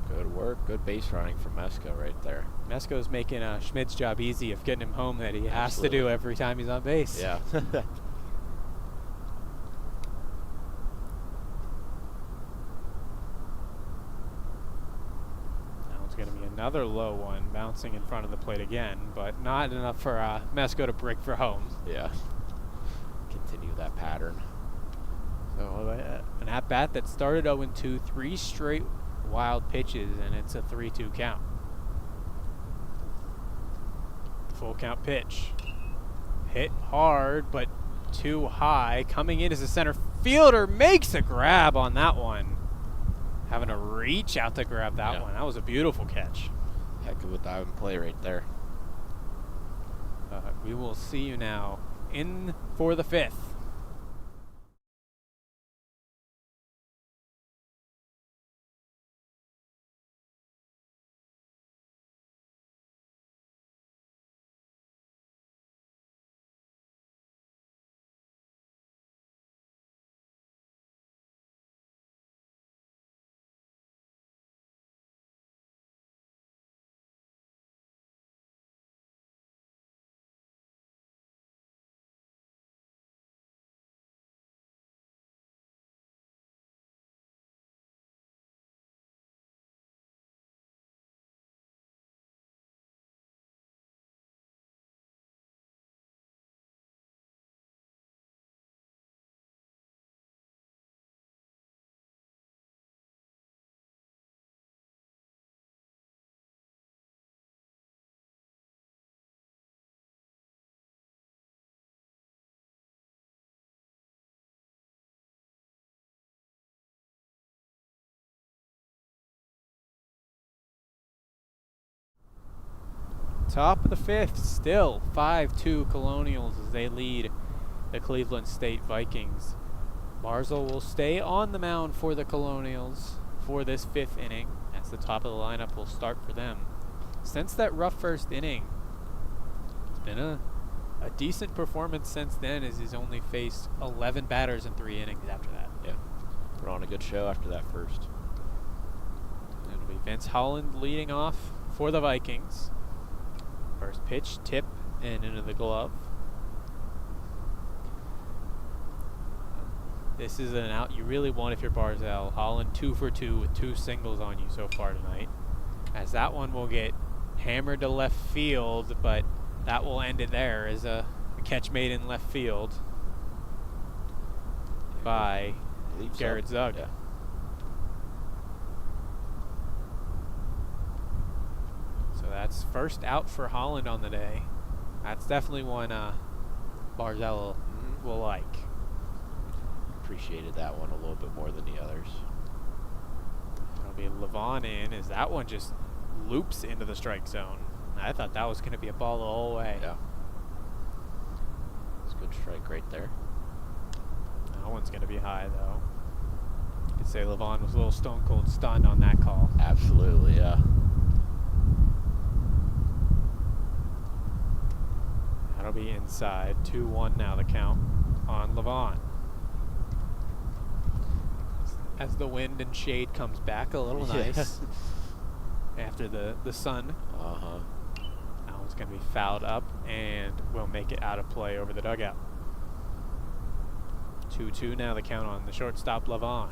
Good work. Good base running from Mesco right there. Mesco's making Schmid's job easy of getting him home that he has to do every time he's on base. Yeah. That one's going to be another low one, bouncing in front of the plate again, but not enough for Mesco to break for home. Yeah. Continue that pattern. So an at-bat that started 0-2, 3 straight wild pitches, and it's a 3-2 count. Full count pitch. Hit hard, but too high. Coming in as a center fielder, makes a grab on that one. Having to reach out to grab that one. That was a beautiful catch. Heck of a dive and play right there. We will see you now in for the 5th. Top of the fifth, still 5-2 Colonials as they lead the Cleveland State Vikings. Barzal will stay on the mound for the Colonials for this fifth inning, as the top of the lineup will start for them. Since that rough first inning, it's been a decent performance since then, as he's only faced 11 batters in 3 innings after that. Yeah, put on a good show after that first. It'll be Vince Holland leading off for the Vikings. First pitch, tip, and into the glove. This is an out you really want if you're Barzal. Holland 2 for 2 with 2 singles on you so far tonight. As that one will get hammered to left field, but that will end it there as a catch made in left field by Garrett Zug. Yeah. So that's first out for Holland on the day. That's definitely one Barzal will like. Appreciated that one a little bit more than the others. It'll be Levon in, as that one just loops into the strike zone. I thought that was going to be a ball the whole way. Yeah. It's a good strike right there. That one's going to be high, though. You could say Levon was a little stone cold stunned on that call. Absolutely, yeah. That'll be inside. 2-1 now the count on Levon. As the wind and shade comes back a little nice after the sun. Uh-huh. That one's going to be fouled up and will make it out of play over the dugout. 2-2 now the count on the shortstop Levon.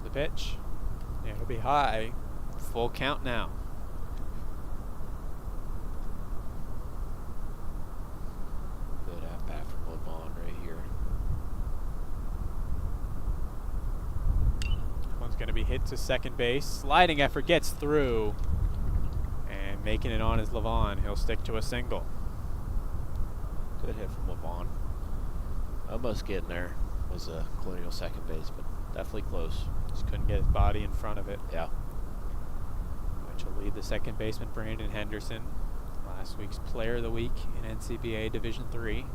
The pitch. Yeah, it'll be high. Full count now. Good at bat from Levon right here. One's going to be hit to second base. Sliding effort gets through. And making it on is Levon. He'll stick to a single. Good hit from Levon. Almost getting there. Was a Colonial second base, but definitely close. Just couldn't get his body in front of it. Yeah. Which will lead the second baseman, Brandon Henderson. Last week's Player of the Week in NCBA Division III.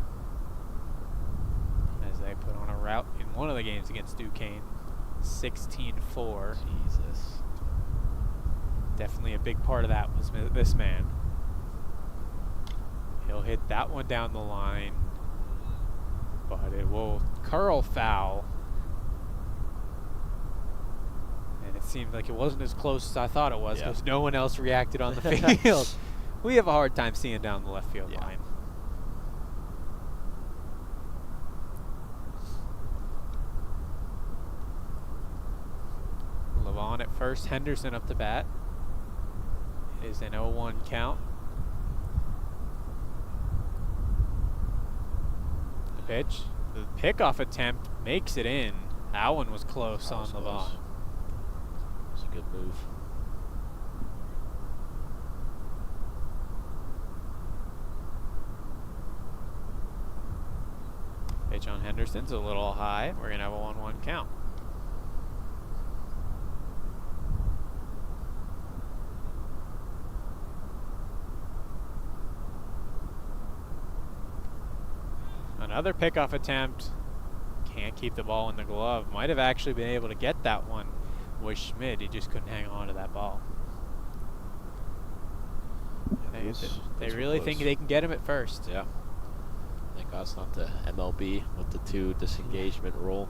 As they put on a rout in one of the games against Duquesne. 16-4. Jesus. Definitely a big part of that was this man. He'll hit that one down the line, but it will curl foul. And it seemed like it wasn't as close as I thought it was because no one else reacted on the field. We have a hard time seeing down the left field line. Levon at first, Henderson up to bat. It is an 0-1 count. The pitch, the pickoff attempt makes it in. That one was close on Levon. It's a good move. Pitch on Henderson's a little high. We're going to have a 1-1 count. Another pickoff attempt. Can't keep the ball in the glove. Might have actually been able to get that one with Schmidt. He just couldn't hang on to that ball. Yeah, they really think they can get him at first. Yeah. Thank God it's not the MLB with the 2 disengagement rule.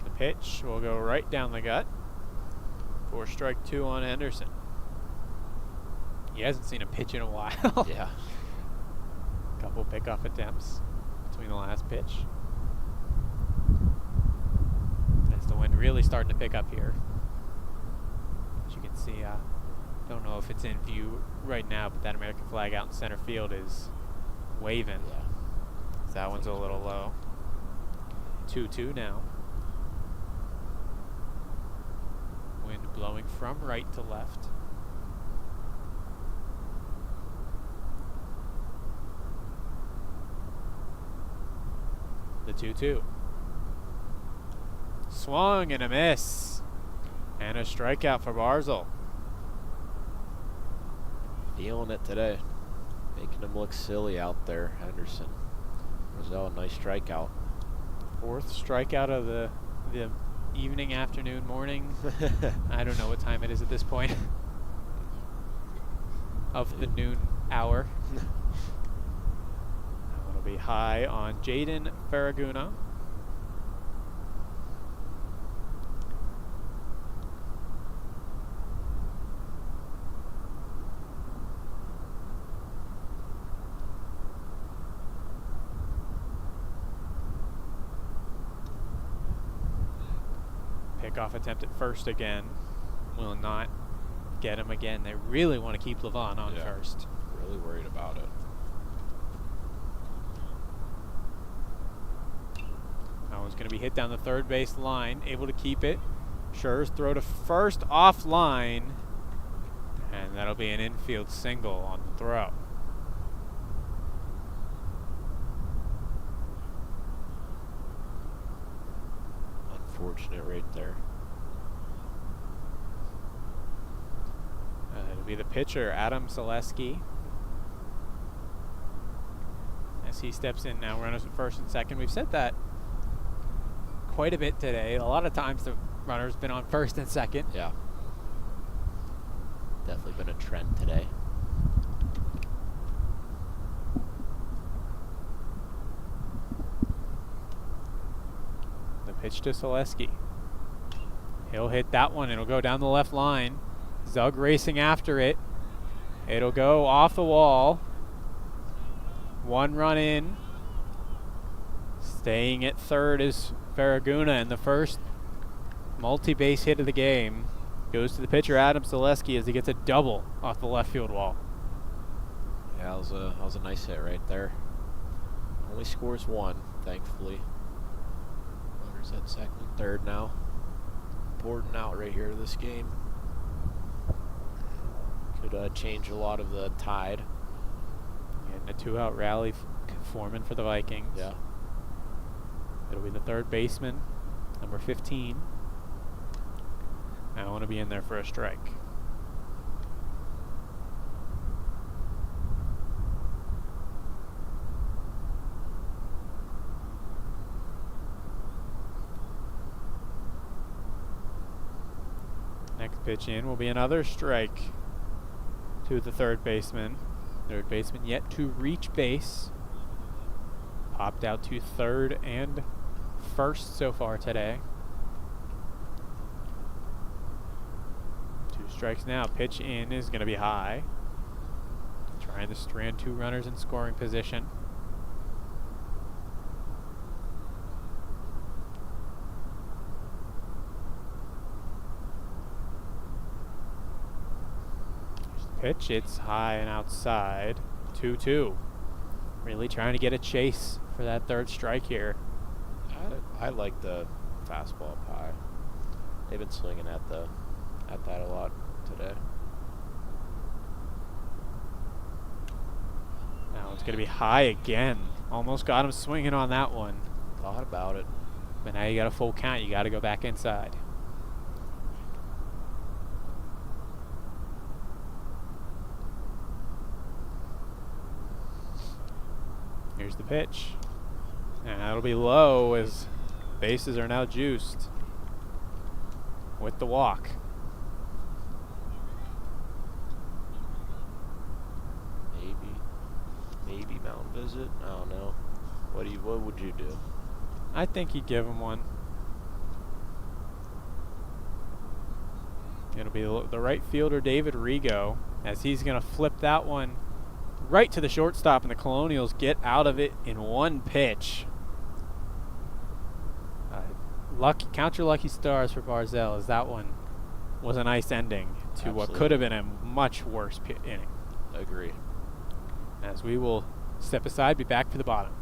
The pitch will go right down the gut for strike 2 on Henderson. He hasn't seen a pitch in a while. Yeah. Couple pickoff attempts between the last pitch. As the wind really starting to pick up here. As you can see, don't know if it's in view right now, but that American flag out in center field is waving. Yeah. So that one's a little low. 2-2 now. Wind blowing from right to left. The 2-2. Swung and a miss. And a strikeout for Barzil. Feeling it today. Making him look silly out there, Henderson. Roselle, nice strikeout. 4th strikeout of the evening, afternoon, morning. I don't know what time it is at this point. Of the noon hour. That'll be high on Jaden Farraguna. Pickoff attempt at first again. Will not get him again. They really want to keep Levon on first. Really worried about it. That one's going to be hit down the third base line. Able to keep it. Schur's throw to first offline. And that'll be an infield single on the throw. Unfortunate right there. It'll be the pitcher, Adam Zaleski. As he steps in now, runners at first and second. We've said that quite a bit today. A lot of times the runner's been on first and second. Yeah. Definitely been a trend today. The pitch to Zaleski. He'll hit that one. It'll go down the left line. Zug racing after it. It'll go off the wall. 1 run in. Staying at third is Farraguna, and the first multi-base hit of the game goes to the pitcher Adam Zaleski as he gets a double off the left field wall. Yeah, that was a nice hit right there. Only scores 1, thankfully. Runners at second and third now. Important out right here this game. Could change a lot of the tide. And a 2-out rally forming for the Vikings. Yeah. It'll be the third baseman, number 15. I want to be in there for a strike. Next pitch in will be another strike to the third baseman. Third baseman yet to reach base. Popped out to third and first so far today. 2 strikes now. Pitch in is going to be high. Trying to strand 2 runners in scoring position. Pitch, it's high and outside. 2-2. Really trying to get a chase for that third strike here. I like the fastball pie. They've been swinging at that a lot today. Now it's going to be high again. Almost got him swinging on that one. Thought about it. But now you got a full count. You got to go back inside. Here's the pitch. And that'll be low as bases are now juiced with the walk. Maybe mound visit. I don't know. What would you do? I think he'd give him one. It'll be the right fielder, David Rigo, as he's going to flip that one right to the shortstop, and the Colonials get out of it in 1 pitch. Count your lucky stars for Barzell, as that one was a nice ending to what could have been a much worse inning. Agree. As we will step aside, be back for the bottom.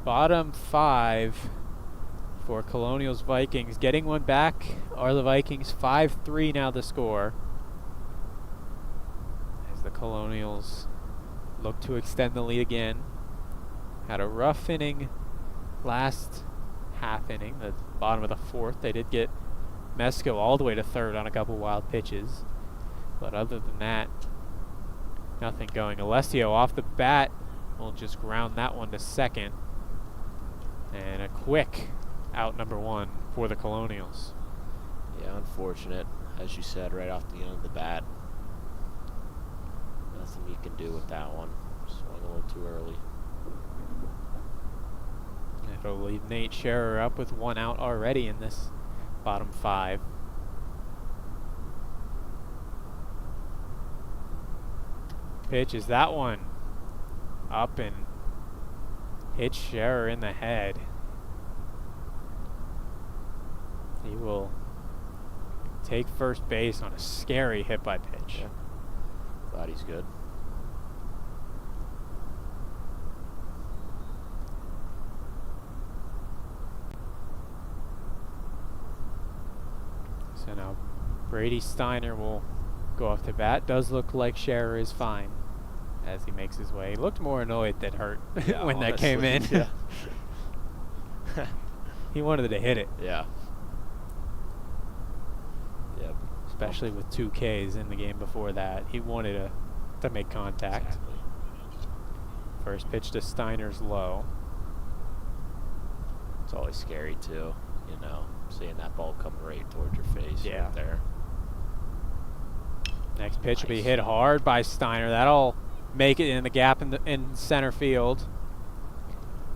Bottom 5 for Colonials Vikings. Getting one back are the Vikings. 5-3 now the score. As the Colonials look to extend the lead again. Had a rough inning last half inning, the bottom of the fourth. They did get Mesco all the way to third on a couple wild pitches. But other than that, nothing going. Alessio off the bat will just ground that one to second. And a quick out number 1 for the Colonials. Yeah, unfortunate, as you said, right off the end of the bat. Nothing you can do with that one. Swung a little too early. It'll leave Nate Scherer up with 1 out already in this bottom 5. Pitch is that one. Up and hit Scherer in the head. He will take first base on a scary hit by pitch. Yeah. Glad he's good. So now Brady Steiner will go off to bat. Does look like Scherer is fine as he makes his way. He looked more annoyed than hurt Yeah, when honestly, that came in. Yeah. He wanted to hit it. Yeah. Yep. Especially with 2 Ks in the game before that. He wanted to make contact. Exactly. First pitch to Steiner's low. It's always scary too, you know, seeing that ball come right towards your face. Yeah. Right there. Next pitch will be Nice. hit hard by Steiner. That'll make it in the gap in center field.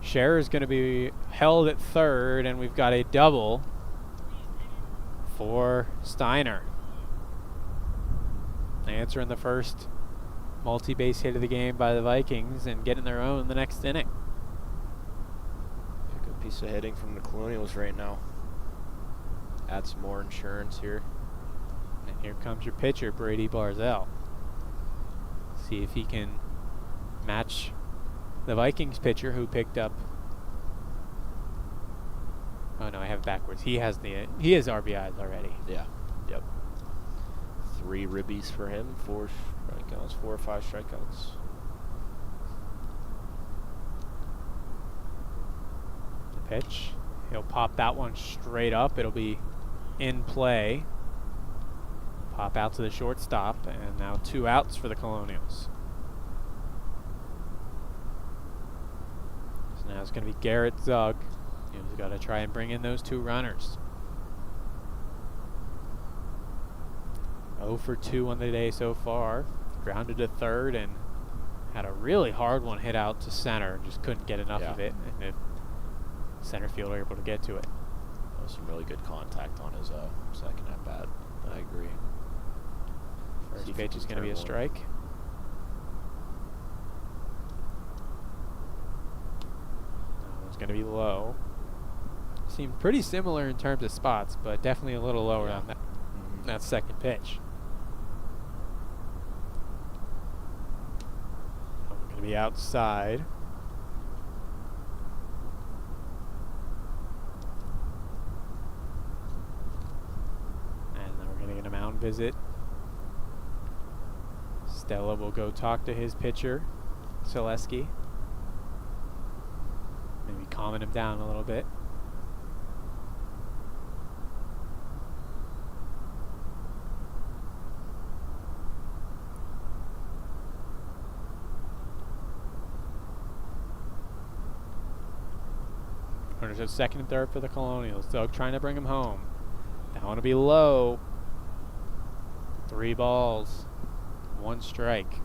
Scherer is going to be held at third, and we've got a double for Steiner. Answering the first multi-base hit of the game by the Vikings and getting their own in the next inning. A good piece of hitting from the Colonials right now. Add some more insurance here. And here comes your pitcher, Brady Barzell. See if he can match the Vikings pitcher who picked up. Oh no, I have it backwards. He has RBIs already. Yeah. Yep. 3 ribbies for him, 4 strikeouts, 4 or 5 strikeouts. The pitch. He'll pop that one straight up. It'll be in play. Pop out to the shortstop, and now 2 outs for the Colonials. So now it's going to be Garrett Zug. He's got to try and bring in those 2 runners. 0 for 2 on the day so far. Grounded to third and had a really hard one hit out to center. Just couldn't get enough of it, and the center fielder able to get to it. That was some really good contact on his second at bat. I agree. First pitch is going to be a strike. It's going to be low. Seemed pretty similar in terms of spots, but definitely a little lower on that second pitch. Going to be outside. And then we're going to get a mound visit. Stella will go talk to his pitcher, Selesky. Maybe calming him down a little bit. Runners at second and third for the Colonials. Doug trying to bring him home. That one will be low. 3 balls, 1 strike.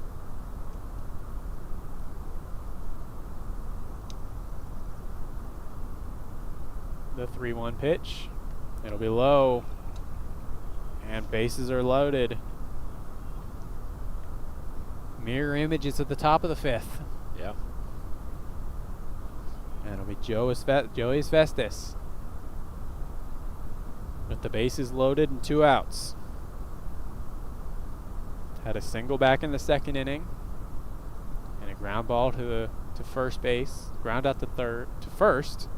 The 3-1 pitch. It'll be low. And bases are loaded. Mirror images at the top of the 5th. Yeah. And it'll be Joey Svestis with the bases loaded and 2 outs. Had a single back in the second inning and a ground ball to the to first base, ground out to first.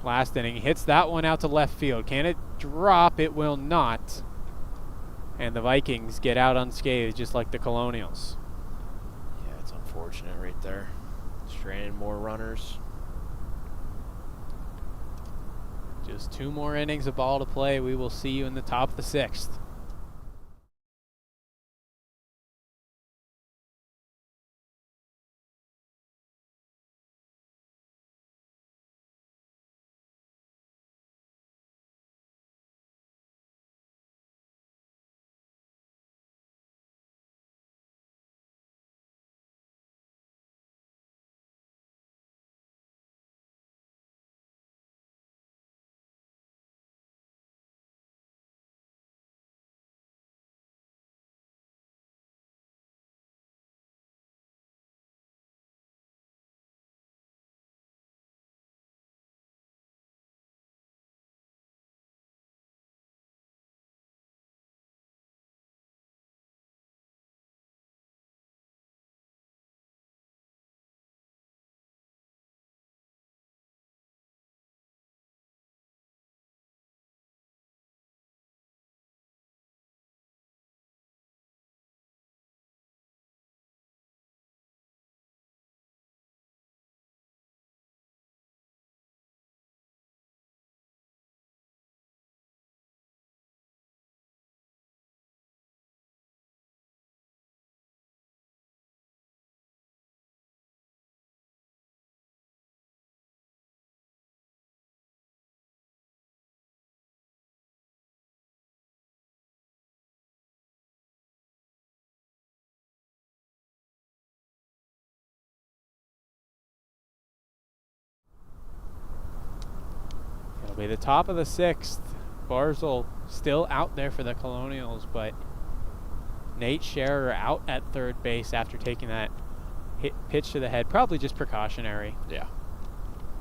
Last inning, hits that one out to left field. Can it drop? It will not. And the Vikings get out unscathed, just like the Colonials. Yeah, it's unfortunate right there. Stranded more runners. Just 2 more innings of ball to play. We will see you in the top of the 6th. It'll be the top of the 6th. Barzil still out there for the Colonials, but Nate Scherer out at third base after taking that pitch to the head, probably just precautionary. Yeah.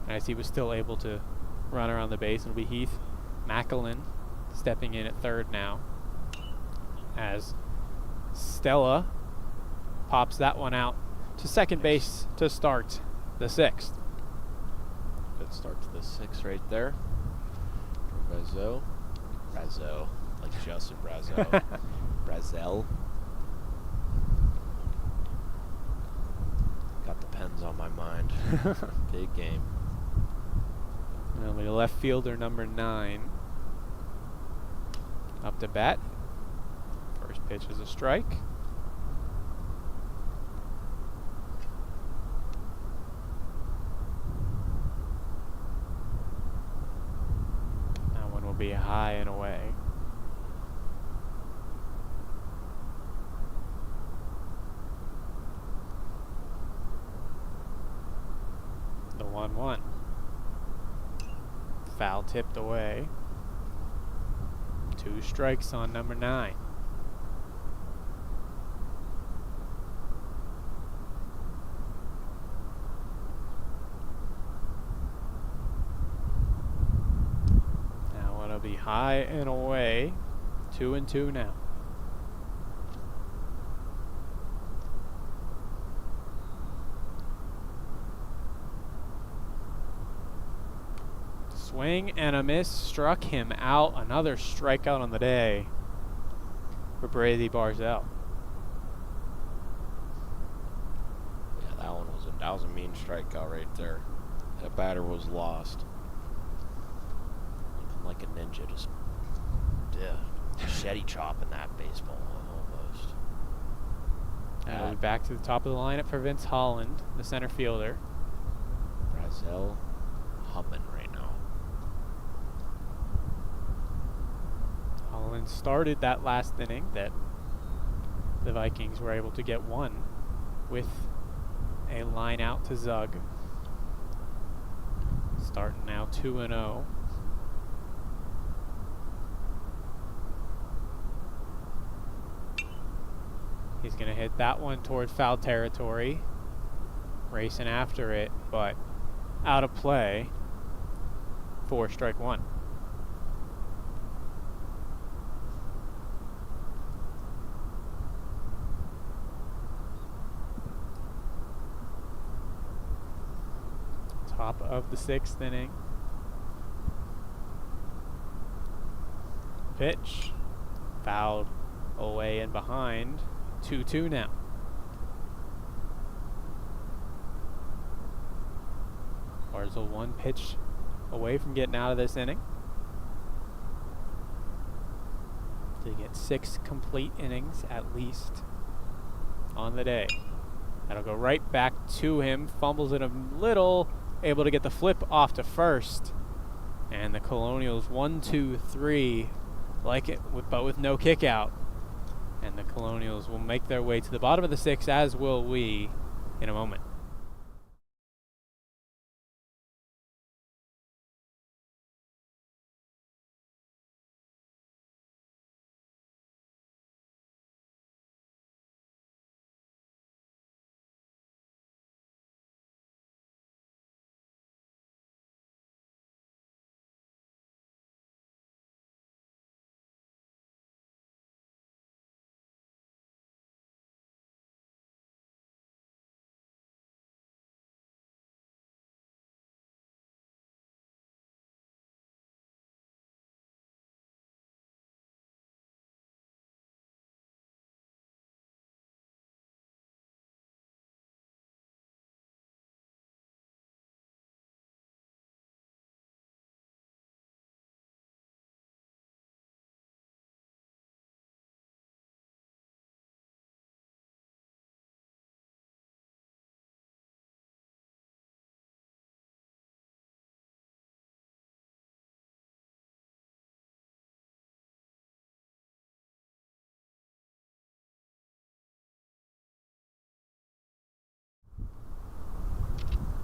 As he was still able to run around the base. It'll be Heath Macklin stepping in at third now, as Stella pops that one out to second base to start the 6th. Good start to the 6th right there. Brazo. Brazo. Like Justin Brazo. Brazel. Got the pens on my mind. Big game. It'll be left fielder number 9. Up to bat. First pitch is a strike. That one will be high and away. The 1-1. Foul tipped away. 2 strikes on number 9. Now it'll be high and away. 2-2 now. Swing and a miss, struck him out. Another strikeout on the day for Brady Barzell. Yeah, that was a mean strikeout right there. That batter was lost. Looking like a ninja, just machete chopping that baseball almost. Now back to the top of the lineup for Vince Holland, the center fielder. Brazel humming right now. Holland started that last inning that the Vikings were able to get one with a line out to Zug. Starting now 2-0. He's going to hit that one toward foul territory. Racing after it, but out of play for strike 1. Top of the 6th inning. Pitch. Fouled away and behind. 2-2 now. Barzil 1 pitch away from getting out of this inning. To get 6 complete innings at least on the day. That'll go right back to him. Fumbles it a little. Able to get the flip off to first. And the Colonials 1-2-3. Like it, but with no kick out. And the Colonials will make their way to the bottom of the 6th, as will we in a moment.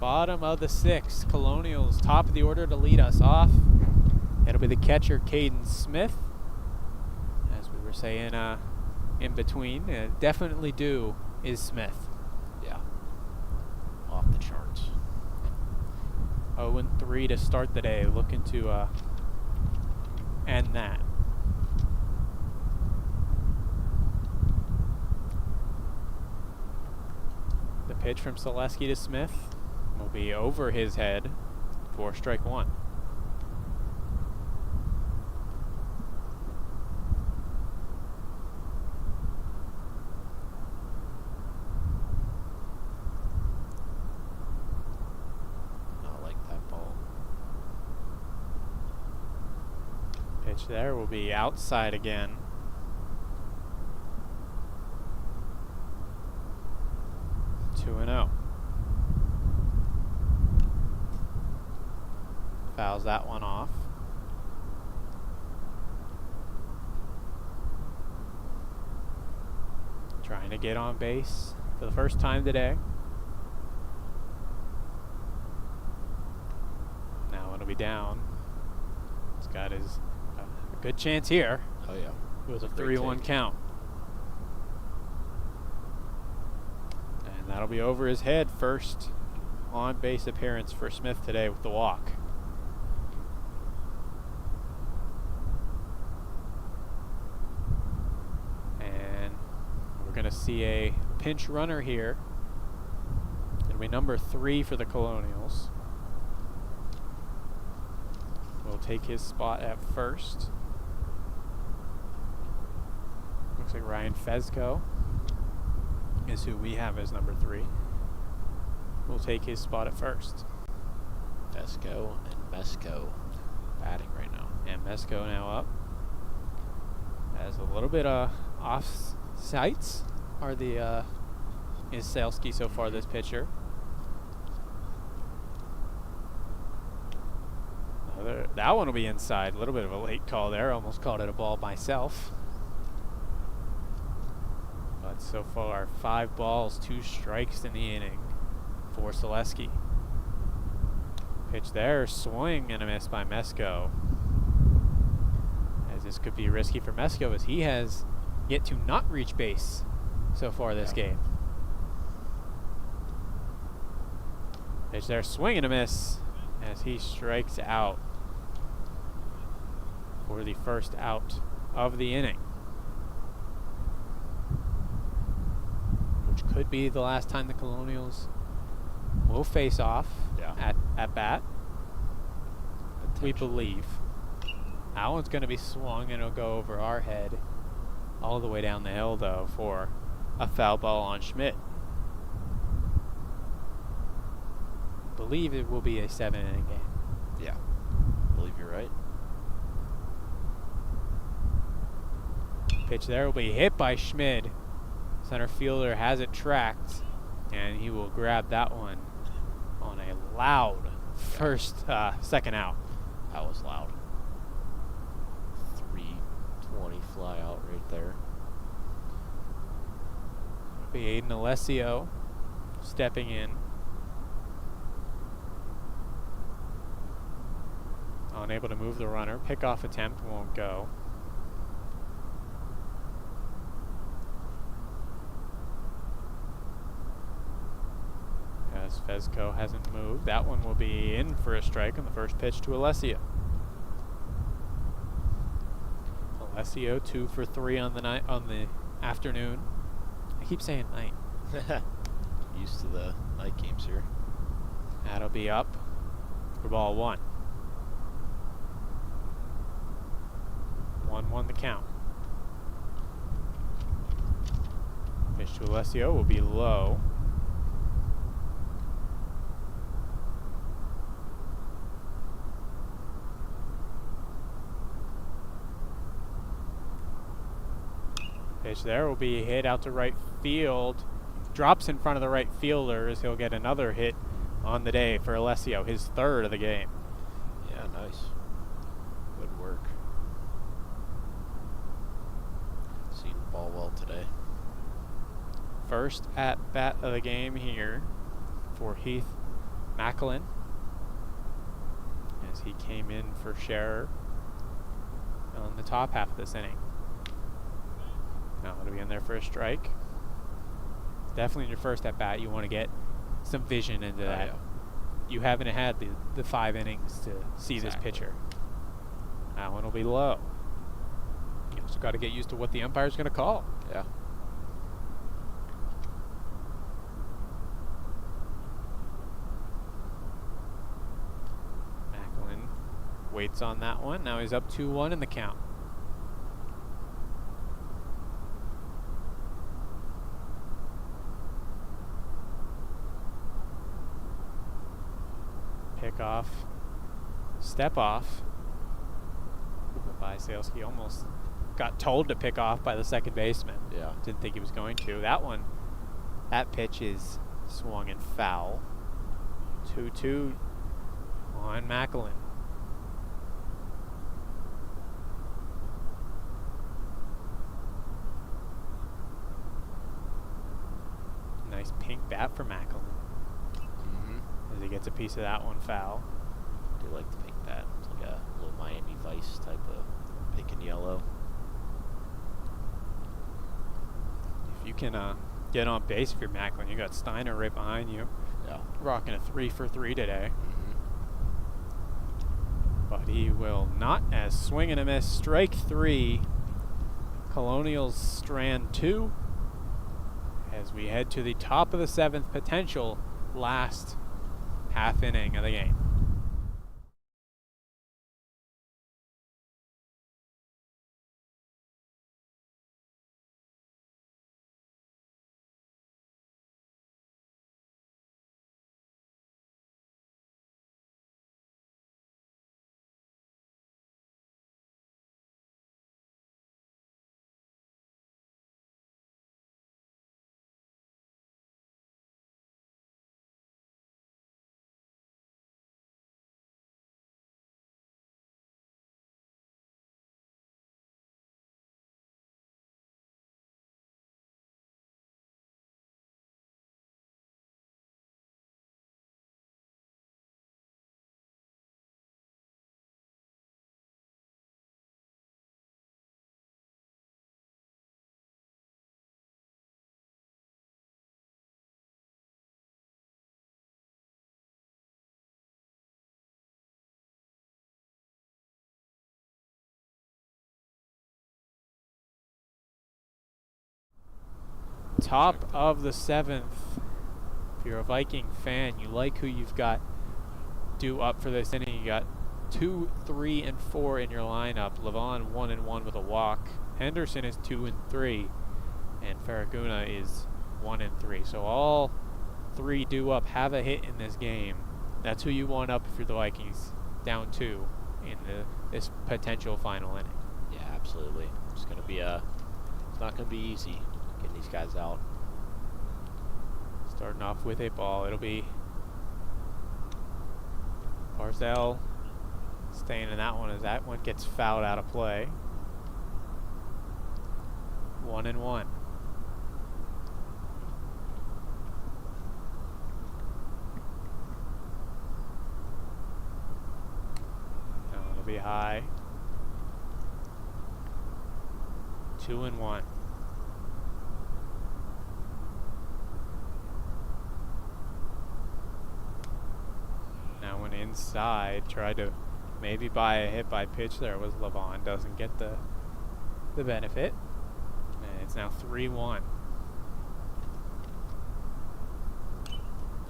Bottom of the 6th, Colonials top of the order to lead us off. It'll be the catcher, Caden Smith. As we were saying in between, definitely due is Smith. Yeah. Off the charts. 0-3 to start the day, looking to end that. The pitch from Selesky to Smith will be over his head for strike 1. Not like that ball. Pitch there will be outside again. Two and 0. Fouls that one off. Trying to get on base for the first time today. Now it'll be down. He's got his a good chance here. Oh yeah. It was a 3-1 count. And that'll be over his head. First on base appearance for Smith today with the walk. Going to see a pinch runner here. It'll be number 3 for the Colonials. Will take his spot at first. Looks like Ryan Fezco is who we have as number 3. Will take his spot at first. Fesco and Mesco batting right now. And Mesco now up. Has a little bit off sights are the is Selesky so far, this pitcher. That one will be inside. A little bit of a late call there. Almost called it a ball myself. But so far, 5 balls, 2 strikes in the inning for Selesky. Pitch there, swing and a miss by Mesco. As this could be risky for Mesco, as he has yet to not reach base so far this game. Pitch there, swing and a miss as he strikes out for the first out of the inning, which could be the last time the Colonials will face off Yeah. at bat. We Potentially. believe. That one's going to be swung and it'll go over our head all the way down the hill, though, for a foul ball on Schmidt. Believe it will be a 7-inning game. Yeah. I believe you're right. Pitch there will be hit by Schmidt. Center fielder has it tracked, and he will grab that one on a loud second out. That was loud. 320 fly out right there. It'll be Aiden Alessio stepping in. Unable to move the runner. Pickoff attempt won't go. As Fezco hasn't moved, that one will be in for a strike on the first pitch to Alessio. Alessio 2 for 3 on the afternoon. I keep saying night. Used to the night games here. That'll be up for ball 1. 1-1 the count. Pitch to Alessio will be low. Pitch there will be hit out to right field. Drops in front of the right fielders. He'll get another hit on the day for Alessio, his 3rd of the game. Yeah, nice. Good work. Seen the ball well today. First at bat of the game here for Heath Macklin, as he came in for Scherer on the top half of this inning. Now it'll be in there for a strike. Definitely in your first at bat, you want to get some vision into that. Yeah. You haven't had the 5 innings to see this pitcher. That one will be low. You also got to get used to what the umpire's going to call. Yeah. Macklin waits on that one. Now he's up 2-1 in the count. Pick off, step off by Salesky. Almost got told to pick off by the second baseman. Yeah. Didn't think he was going to. That pitch is swung and foul. 2-2 on Macklin. Nice pink bat for Macklin. As he gets a piece of that one foul. I do like the pink bat. It's like a little Miami Vice type of pink and yellow. If you can get on base if you're Macklin, you got Steiner right behind you. Yeah. Rocking a 3 for 3 today. Mm-hmm. But he will not, as swing and a miss. Strike 3. Colonials strand 2. As we head to the top of the 7th, potential last half inning of the game. Top of the 7th if you're a Viking fan, you like who you've got due up for this inning. You got 2, 3, and 4 in your lineup. Levon 1-1 with a walk. Henderson is 2-3, and Farraguna is 1-3. So all 3 due up have a hit in this game. That's who you want up if you're the Vikings, down 2 in this potential final inning. Yeah, absolutely. It's gonna be it's not gonna be easy getting these guys out. Starting off with a ball, it'll be Barzell staying in that one as that one gets fouled out of play. 1-1. Now it'll be high. 2-1. Now went inside, tried to maybe buy a hit by pitch there was Levon. Doesn't get the benefit. And it's now 3-1.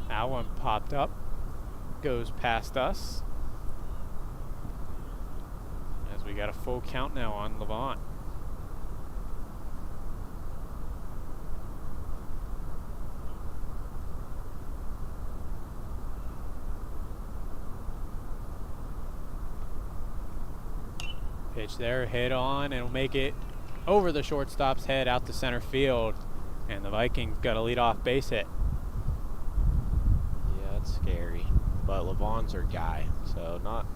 That one popped up. Goes past us. As we got a full count now on Levon. Pitch there, hit on, and will make it over the shortstop's head out to center field. And the Vikings got a leadoff base hit. Yeah, it's scary. But Levon's our guy, so not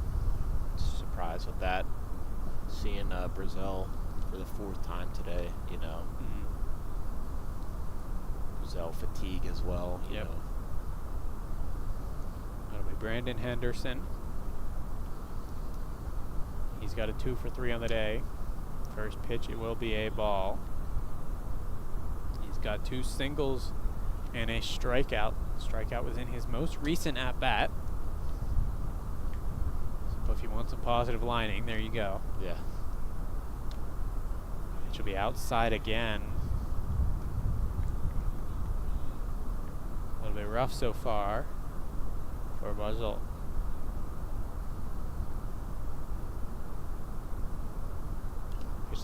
surprised with that. Seeing Brazil for the 4th time today, you know. Brazil fatigue as well, you know. That'll be Brandon Henderson. He's got a 2 for 3 on the day. First pitch, it will be a ball. He's got 2 singles and a strikeout. Strikeout was in his most recent at-bat. So if you want some positive lining, there you go. Yeah. Pitch will be outside again. A little bit rough so far for Barzell.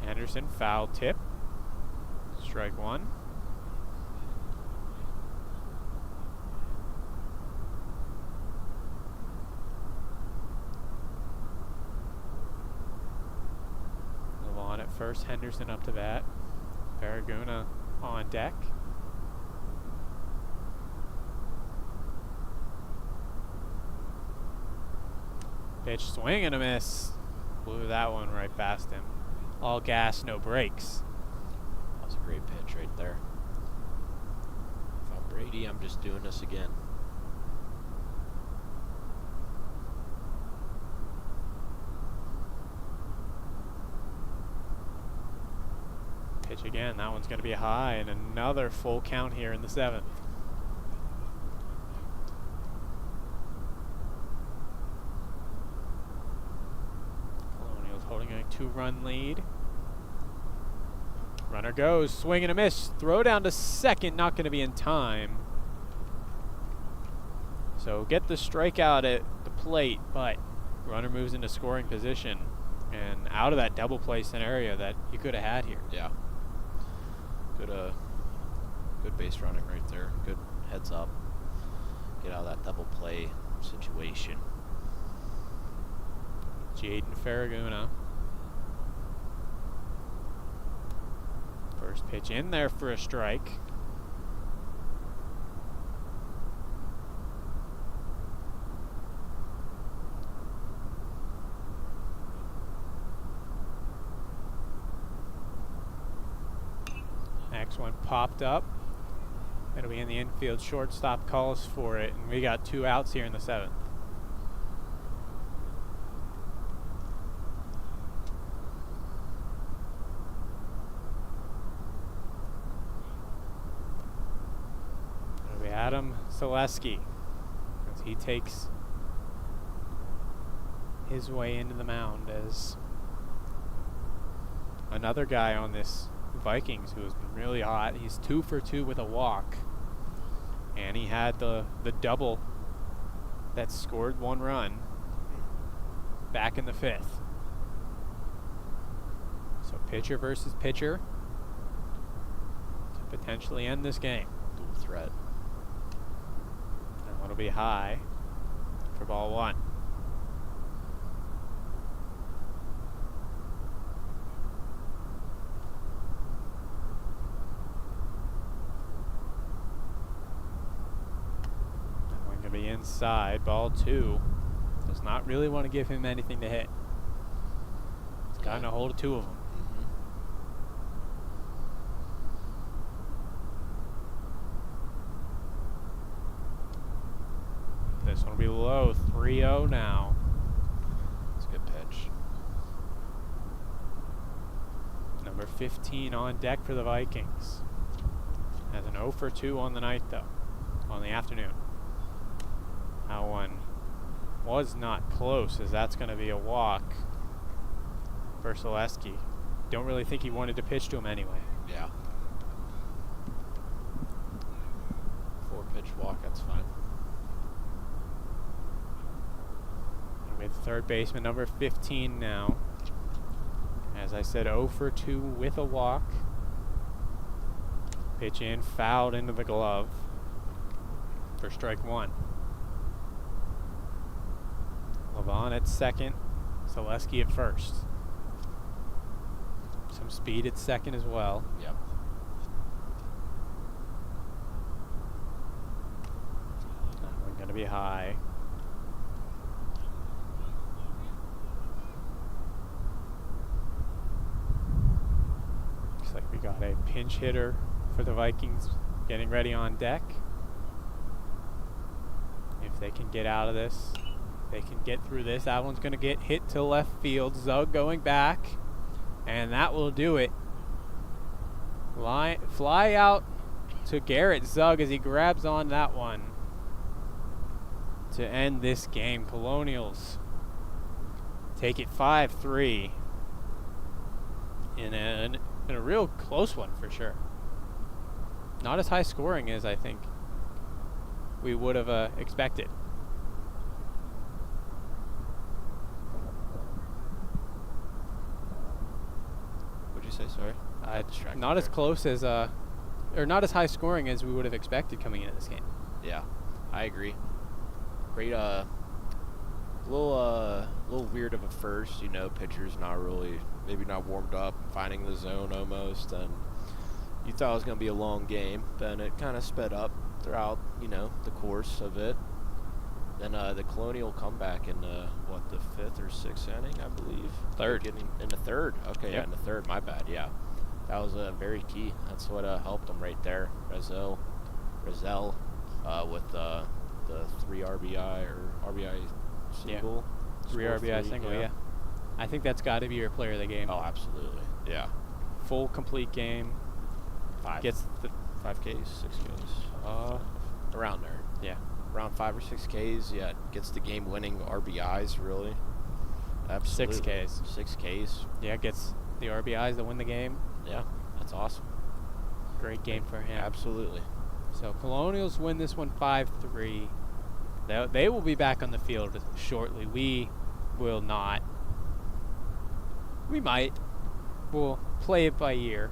Henderson, foul tip. Strike 1. Levon at first, Henderson up to bat. Farraguna on deck. Pitch, swing and a miss. Blew that one right past him. All gas, no brakes. That was a great pitch right there. If I'm Brady, I'm just doing this again. Pitch again. That one's going to be high, and another full count here in the 7th. Colonials holding a 2-run lead. Runner goes, swing and a miss. Throw down to second, not going to be in time. So get the strikeout at the plate, but runner moves into scoring position and out of that double play scenario that you could have had here. Yeah. Good base running right there. Good heads up. Get out of that double play situation. Jaden Farraguna. First pitch in there for a strike. Next one popped up. It'll be in the infield. Shortstop calls for it, and we got 2 outs here in the 7th. It'll be Adam Selesky as he takes his way into the mound as another guy on this Vikings who has been really hot. He's 2 for 2 with a walk. And he had the double that scored 1 run back in the 5th. So pitcher versus pitcher to potentially end this game. Dual threat. And it'll be high for ball 1. That one gonna be inside. Ball 2. Does not really want to give him anything to hit. He's gotten a hold of 2 of them. This one will be low, 3-0 now. It's a good pitch. Number 15 on deck for the Vikings. Has an 0 for 2 on the night, though, on the afternoon. That one was not close, as that's going to be a walk for Zaleski. Don't really think he wanted to pitch to him anyway. Yeah. 4-pitch walk, that's fine. With third baseman, number 15 now. As I said, 0 for 2 with a walk. Pitch in, fouled into the glove for strike 1. Levon at second, Zaleski at first. Some speed at second as well. Yep. That one going to be high. Looks like we got a pinch hitter for the Vikings getting ready on deck. If they can get out of this, they can get through this. That one's going to get hit to left field. Zug going back, and that will do it. Fly out to Garrett Zug as he grabs on that one to end this game. Colonials take it 5-3 in a real close one for sure. Not as high scoring as I think we would have expected. What'd you say, sorry? Not as close as, or not as high scoring as we would have expected coming into this game. Yeah, I agree. Great, little weird of a first, you know, pitcher's not really, maybe not warmed up, finding the zone almost, and you thought it was going to be a long game, then it kind of sped up throughout, you know, the course of it. Then the Colonial comeback in, the 5th or 6th inning, I believe? Third. In the third. Okay, yeah, in the third, my bad, yeah. That was very key. That's what helped them right there. Rizal with the 3 RBI or RBI single. Yeah. 3 RBI single, yeah. I think that's got to be your player of the game. Oh, absolutely. Yeah. Full, complete game. 5. Gets the 5 Ks, 6 Ks. Around there. Yeah. Around 5 or 6 Ks. Yeah. Gets the game-winning RBIs, really. Absolutely. 6 Ks. 6 Ks. Yeah, gets the RBIs that win the game. Yeah. That's awesome. Great game for him. Absolutely. So Colonials win this one 5-3. They will be back on the field shortly. We will not. We might. We'll play it by ear.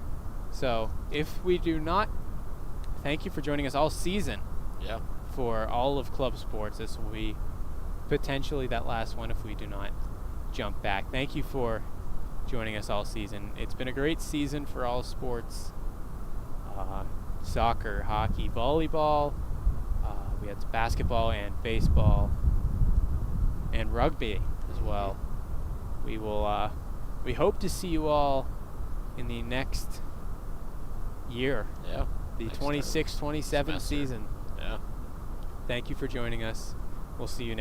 So if we do not, thank you for joining us all season. Yeah. For all of club sports. This will be potentially that last one if we do not jump back. Thank you for joining us all season. It's been a great season for all sports. Soccer, hockey, volleyball. We had basketball and baseball and rugby as well. We will. We hope to see you all in the next year. Yeah. The 26-27 season. Yeah. Thank you for joining us. We'll see you next